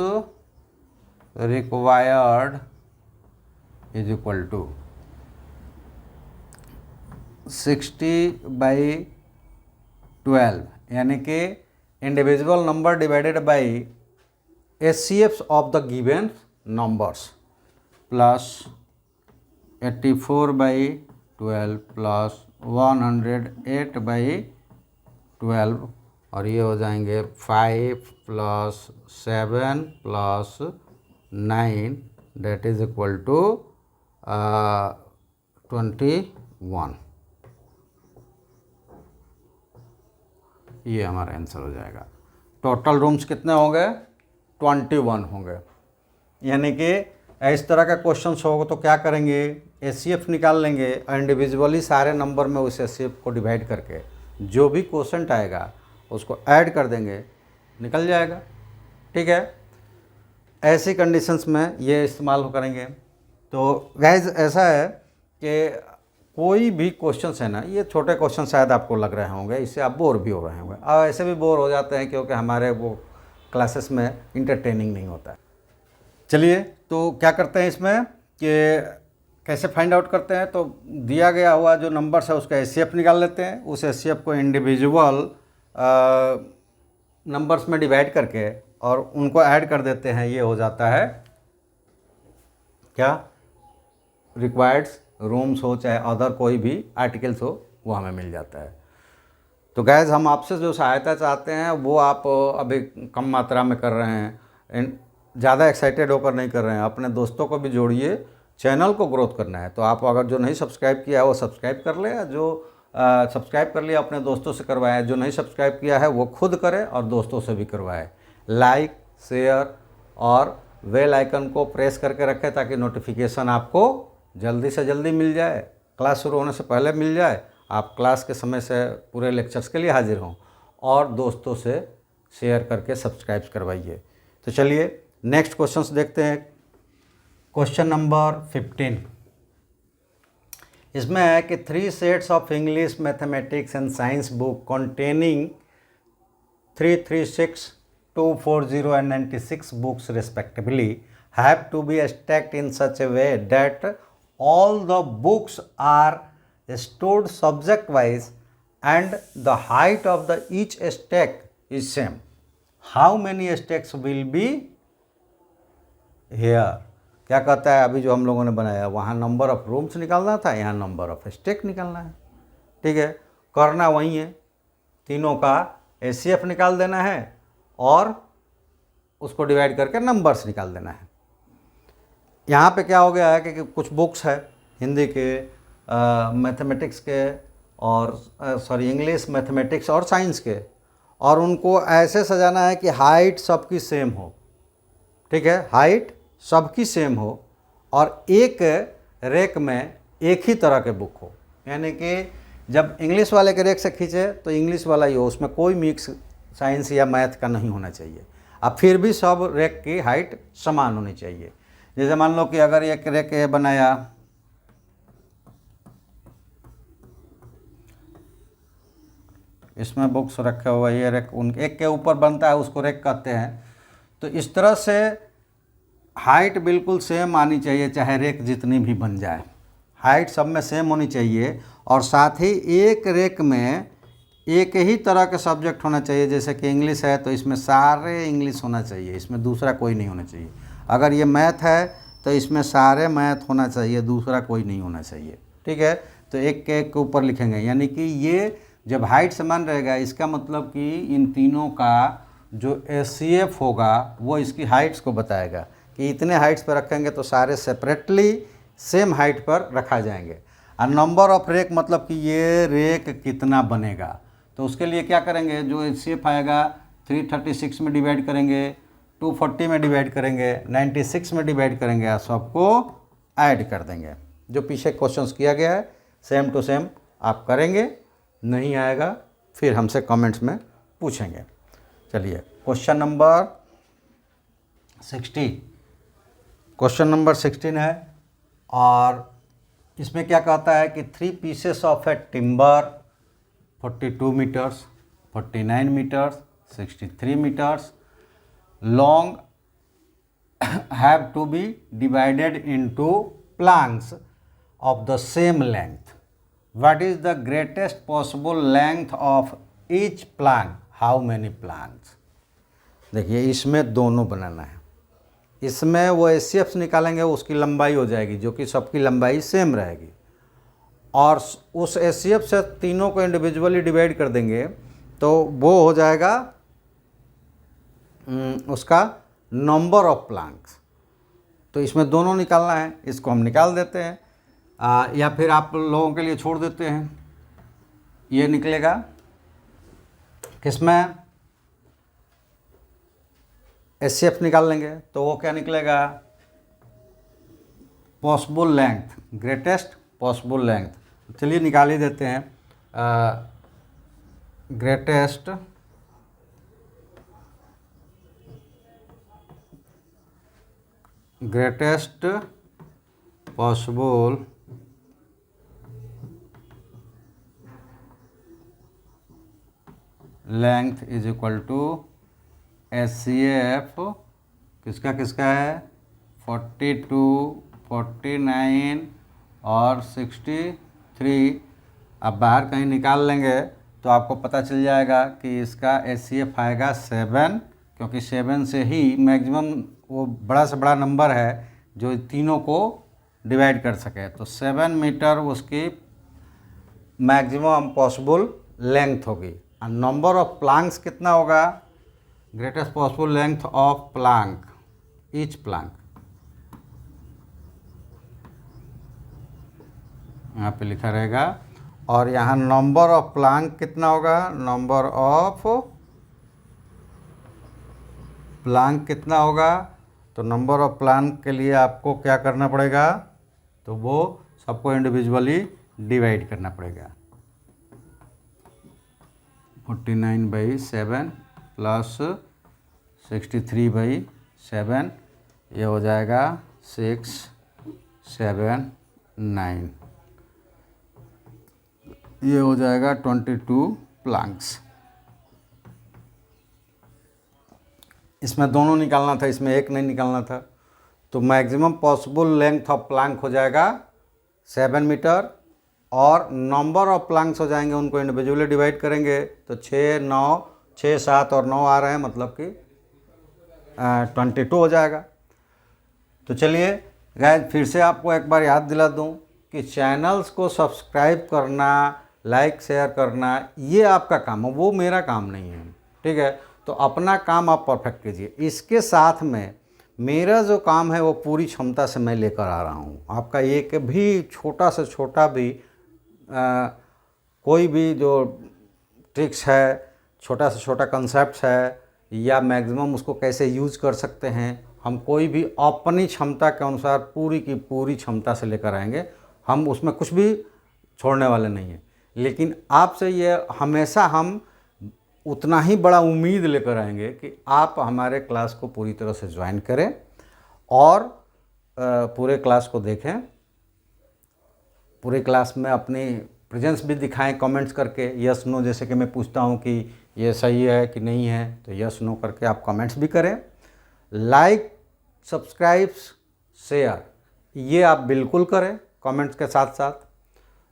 required is equal to 60/12, यानी कि individual number divided by HCFs of the given numbers plus 84/12 plus 108/12, और ये हो जाएंगे 5 + 7 + 9 डेट इज इक्वल टू 21। ये हमारा आंसर हो जाएगा। टोटल रूम्स कितने होंगे? 21 होंगे। यानी कि इस तरह का क्वेश्चन होगा तो क्या करेंगे? HCF निकाल लेंगे, इंडिविजुअली सारे नंबर में उस HCF को डिवाइड करके जो भी क्वोशंट आएगा उसको ऐड कर देंगे, निकल जाएगा। ठीक है, ऐसी कंडीशंस में ये इस्तेमाल करेंगे। तो गाइस ऐसा है कि कोई भी क्वेश्चंस है ना, ये छोटे क्वेश्चन शायद आपको लग रहे होंगे, इससे आप बोर भी हो रहे होंगे, और ऐसे भी बोर हो जाते हैं क्योंकि हमारे वो क्लासेस में इंटरटेनिंग नहीं होता है। चलिए, तो क्या करते हैं इसमें कि कैसे फाइंड आउट करते हैं। तो दिया गया हुआ जो नंबर्स है उसका एचसीएफ निकाल लेते हैं, उस एचसीएफ को इंडिविजुअल नंबर्स में डिवाइड करके और उनको ऐड कर देते हैं। ये हो जाता है क्या, रिक्वायर्ड्स रूम्स हो चाहे अदर कोई भी आर्टिकल्स हो, वो हमें मिल जाता है। तो गैस हम आपसे जो सहायता चाहते हैं वो आप अभी कम मात्रा में कर रहे हैं, ज़्यादा एक्साइटेड होकर नहीं कर रहे हैं। अपने दोस्तों को भी जोड़िए, चैनल को ग्रोथ करना है। तो आप अगर जो नहीं सब्सक्राइब किया है वो सब्सक्राइब कर ले, जो सब्सक्राइब कर लिया अपने दोस्तों से करवाएं, जो नहीं सब्सक्राइब किया है वो खुद करे और दोस्तों से भी करवाएं। लाइक, शेयर और बेल आइकन को प्रेस करके रखें ताकि नोटिफिकेशन आपको जल्दी से जल्दी मिल जाए, क्लास शुरू होने से पहले मिल जाए, आप क्लास के समय से पूरे लेक्चर्स के लिए हाजिर हों, और दोस्तों से शेयर करके सब्सक्राइब करवाइए। तो चलिए नेक्स्ट क्वेश्चंस देखते हैं। क्वेश्चन नंबर 15 इसमें है कि 3 sets of English, mathematics and science book containing 336, 240 and 96 books respectively have to be stacked in such a way that all the books are stored subject wise and the height of the each stack is same. How many stacks will be here? क्या कहता है, अभी जो हम लोगों ने बनाया वहाँ नंबर ऑफ रूम्स निकालना था, यहाँ नंबर ऑफ स्टेक निकालना है। ठीक है, करना वही है, तीनों का एचसीएफ निकाल देना है और उसको डिवाइड करके नंबर्स निकाल देना है। यहाँ पे क्या हो गया है कि कुछ बुक्स है हिंदी के, मैथमेटिक्स के और इंग्लिश, मैथमेटिक्स और साइंस के, और उनको ऐसे सजाना है कि हाइट सबकी सेम हो। ठीक है, हाइट सबकी सेम हो और एक रैक में एक ही तरह के बुक हो, यानी कि जब इंग्लिश वाले के रैक से खींचे तो इंग्लिश वाला ही हो, उसमें कोई मिक्स साइंस या मैथ का नहीं होना चाहिए। अब फिर भी सब रैक की हाइट समान होनी चाहिए। जैसे मान लो कि अगर एक रैक बनाया, इसमें बुक्स रखे हुए, ये रैक उन एक के ऊपर बनता है, उसको रैक कहते हैं। तो इस तरह से हाइट बिल्कुल सेम आनी चाहिए, चाहे रैक जितनी भी बन जाए, हाइट सब में सेम होनी चाहिए। और साथ ही एक रैक में एक ही तरह के सब्जेक्ट होना चाहिए। जैसे कि इंग्लिश है तो इसमें सारे इंग्लिश होना चाहिए, इसमें दूसरा कोई नहीं होना चाहिए। अगर ये मैथ है तो इसमें सारे मैथ होना चाहिए, दूसरा कोई नहीं होना चाहिए। ठीक है, तो एक के ऊपर लिखेंगे, यानी कि ये जब हाइट समान रहेगा इसका मतलब कि इन तीनों का जो एचसीएफ होगा वो इसकी हाइट्स को बताएगा कि इतने हाइट्स पर रखेंगे तो सारे सेपरेटली सेम हाइट पर रखा जाएंगे। और नंबर ऑफ रैक मतलब कि ये रैक कितना बनेगा, तो उसके लिए क्या करेंगे, जो एचसीएफ आएगा 336 में डिवाइड करेंगे, 240 में डिवाइड करेंगे, 96 में डिवाइड करेंगे, और सबको ऐड कर देंगे। जो पीछे क्वेश्चंस किया गया है सेम टू सेम आप करेंगे, नहीं आएगा फिर हमसे कमेंट्स में पूछेंगे। चलिए क्वेश्चन नंबर 16, क्वेश्चन नंबर 16 है, और इसमें क्या कहता है कि 3 pieces of a timber 42 metres, 49 metres, 63 metres long have to be divided into planks of the same length. What is the greatest possible length of each plank? How many planks? देखिए इसमें दोनों बनाना है, इसमें वो एचसीएफ निकालेंगे, उसकी लंबाई हो जाएगी जो कि सबकी लंबाई सेम रहेगी, और उस एचसीएफ से तीनों को इंडिविजुअली डिवाइड कर देंगे तो वो हो जाएगा उसका नंबर ऑफ प्लांक्स। तो इसमें दोनों निकालना है, इसको हम निकाल देते हैं या फिर आप लोगों के लिए छोड़ देते हैं। ये निकलेगा किसमें, एचसीएफ निकाल लेंगे तो वो क्या निकलेगा, possible length, greatest possible length. चलिए निकाल ही देते हैं। Greatest possible length is equal to HCF किसका किसका है 42, 49 और 63। अब बाहर कहीं निकाल लेंगे तो आपको पता चल जाएगा कि इसका HCF आएगा 7, क्योंकि 7 से ही मैक्सिमम वो बड़ा से बड़ा नंबर है जो तीनों को डिवाइड कर सके। तो 7 मीटर उसकी मैक्सिमम पॉसिबल लेंथ होगी। और नंबर ऑफ प्लांक्स कितना होगा, greatest possible length of Planck, each Planck, यहाँ पे लिखा रहेगा। और यहाँ नंबर ऑफ प्लांक कितना होगा, नंबर ऑफ प्लांक कितना होगा, तो नंबर ऑफ प्लांक के लिए आपको क्या करना पड़ेगा, तो वो सबको इंडिविजुअली डिवाइड करना पड़ेगा। 49/7 प्लस 63/7, ये हो जाएगा 6, 7, 9, ये हो जाएगा 22 प्लांक्स। इसमें दोनों निकालना था, इसमें एक नहीं निकालना था। तो maximum possible length of Planck हो जाएगा 7 मीटर, और नंबर ऑफ प्लांक्स हो जाएंगे, उनको इंडिविजुअली डिवाइड करेंगे तो 6, 9, 6, 7 और 9 आ रहे हैं, मतलब कि 22 हो जाएगा। तो चलिए गाइस, फिर से आपको एक बार याद दिला दूं कि चैनल्स को सब्सक्राइब करना, लाइक शेयर करना, ये आपका काम है, वो मेरा काम नहीं है, ठीक है। तो अपना काम आप परफेक्ट कीजिए। इसके साथ में मेरा जो काम है वो पूरी क्षमता से मैं लेकर आ रहा हूँ। आपका एक भी छोटा से छोटा भी कोई भी जो ट्रिक्स है, छोटा से छोटा कंसेप्ट है, या मैक्सिमम उसको कैसे यूज़ कर सकते हैं, हम कोई भी अपनी क्षमता के अनुसार पूरी की पूरी क्षमता से लेकर आएंगे। हम उसमें कुछ भी छोड़ने वाले नहीं हैं। लेकिन आपसे ये हमेशा हम उतना ही बड़ा उम्मीद लेकर आएंगे कि आप हमारे क्लास को पूरी तरह से ज्वाइन करें और पूरे क्लास को देखें, पूरे क्लास में अपनी प्रेजेंस भी दिखाएं कमेंट्स करके, यस नो। जैसे कि मैं पूछता हूं कि ये सही है कि नहीं है, तो यस नो करके आप कमेंट्स भी करें। लाइक, सब्सक्राइब, शेयर ये आप बिल्कुल करें कमेंट्स के साथ साथ।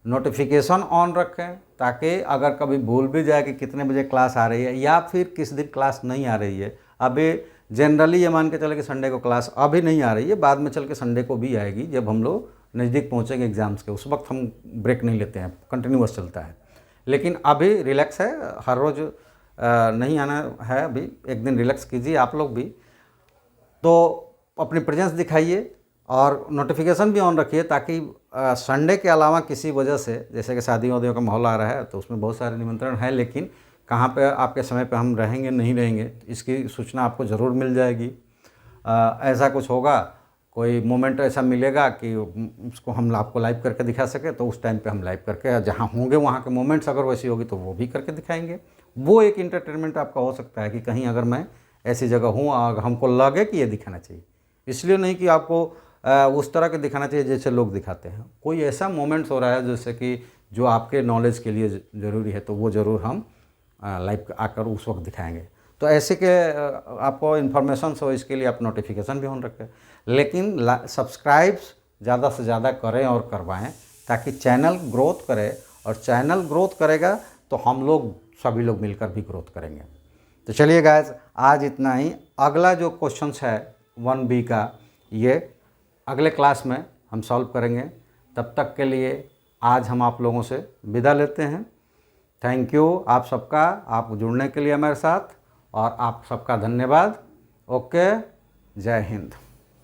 नोटिफिकेशन ऑन रखें ताकि अगर कभी भूल भी जाए कि कितने बजे क्लास आ रही है या फिर किस दिन क्लास नहीं आ रही है। अभी जनरली ये मान के चले कि संडे को क्लास अभी नहीं आ रही है, बाद में चल के संडे को भी आएगी, जब हम लोग नज़दीक पहुंचेंगे एग्ज़ाम्स के। उस वक्त हम ब्रेक नहीं लेते हैं, कंटिन्यूअस चलता है। लेकिन अभी रिलैक्स है, हर रोज़ नहीं आना है, अभी एक दिन रिलैक्स कीजिए आप लोग भी। तो अपनी प्रेजेंस दिखाइए और नोटिफिकेशन भी ऑन रखिए, ताकि संडे के अलावा किसी वजह से, जैसे कि शादी वादियों का माहौल आ रहा है तो उसमें बहुत सारे निमंत्रण हैं, लेकिन कहाँ पे आपके समय पे हम रहेंगे नहीं रहेंगे इसकी सूचना आपको ज़रूर मिल जाएगी। ऐसा कुछ होगा, कोई मोमेंट ऐसा मिलेगा कि उसको हम आपको लाइव करके दिखा सके, तो उस टाइम पे हम लाइव करके, जहाँ होंगे वहाँ के मोमेंट्स अगर वैसी होगी तो वो भी करके दिखाएंगे। वो एक इंटरटेनमेंट आपका हो सकता है कि कहीं अगर मैं ऐसी जगह हूँ और हमको लगे कि ये दिखाना चाहिए, इसलिए नहीं कि आपको उस तरह के दिखाना चाहिए जैसे लोग दिखाते हैं। कोई ऐसा मोमेंट्स हो रहा है जैसे कि जो आपके नॉलेज के लिए ज़रूरी है, तो वो ज़रूर हम लाइव आकर उस वक्त दिखाएंगे। तो ऐसे के आपको इन्फॉर्मेशन हो, इसके लिए आप नोटिफिकेशन भी ऑन रखें। लेकिन सब्सक्राइब्स ज़्यादा से ज़्यादा करें और करवाएं, ताकि चैनल ग्रोथ करे, और चैनल ग्रोथ करेगा तो हम लोग सभी लोग मिलकर भी ग्रोथ करेंगे। तो चलिए गाइस, आज इतना ही। अगला जो क्वेश्चंस है 1B का, ये अगले क्लास में हम सॉल्व करेंगे। तब तक के लिए आज हम आप लोगों से विदा लेते हैं। थैंक यू आप सबका, आप जुड़ने के लिए हमारे साथ, और आप सबका धन्यवाद। ओके, जय हिंद।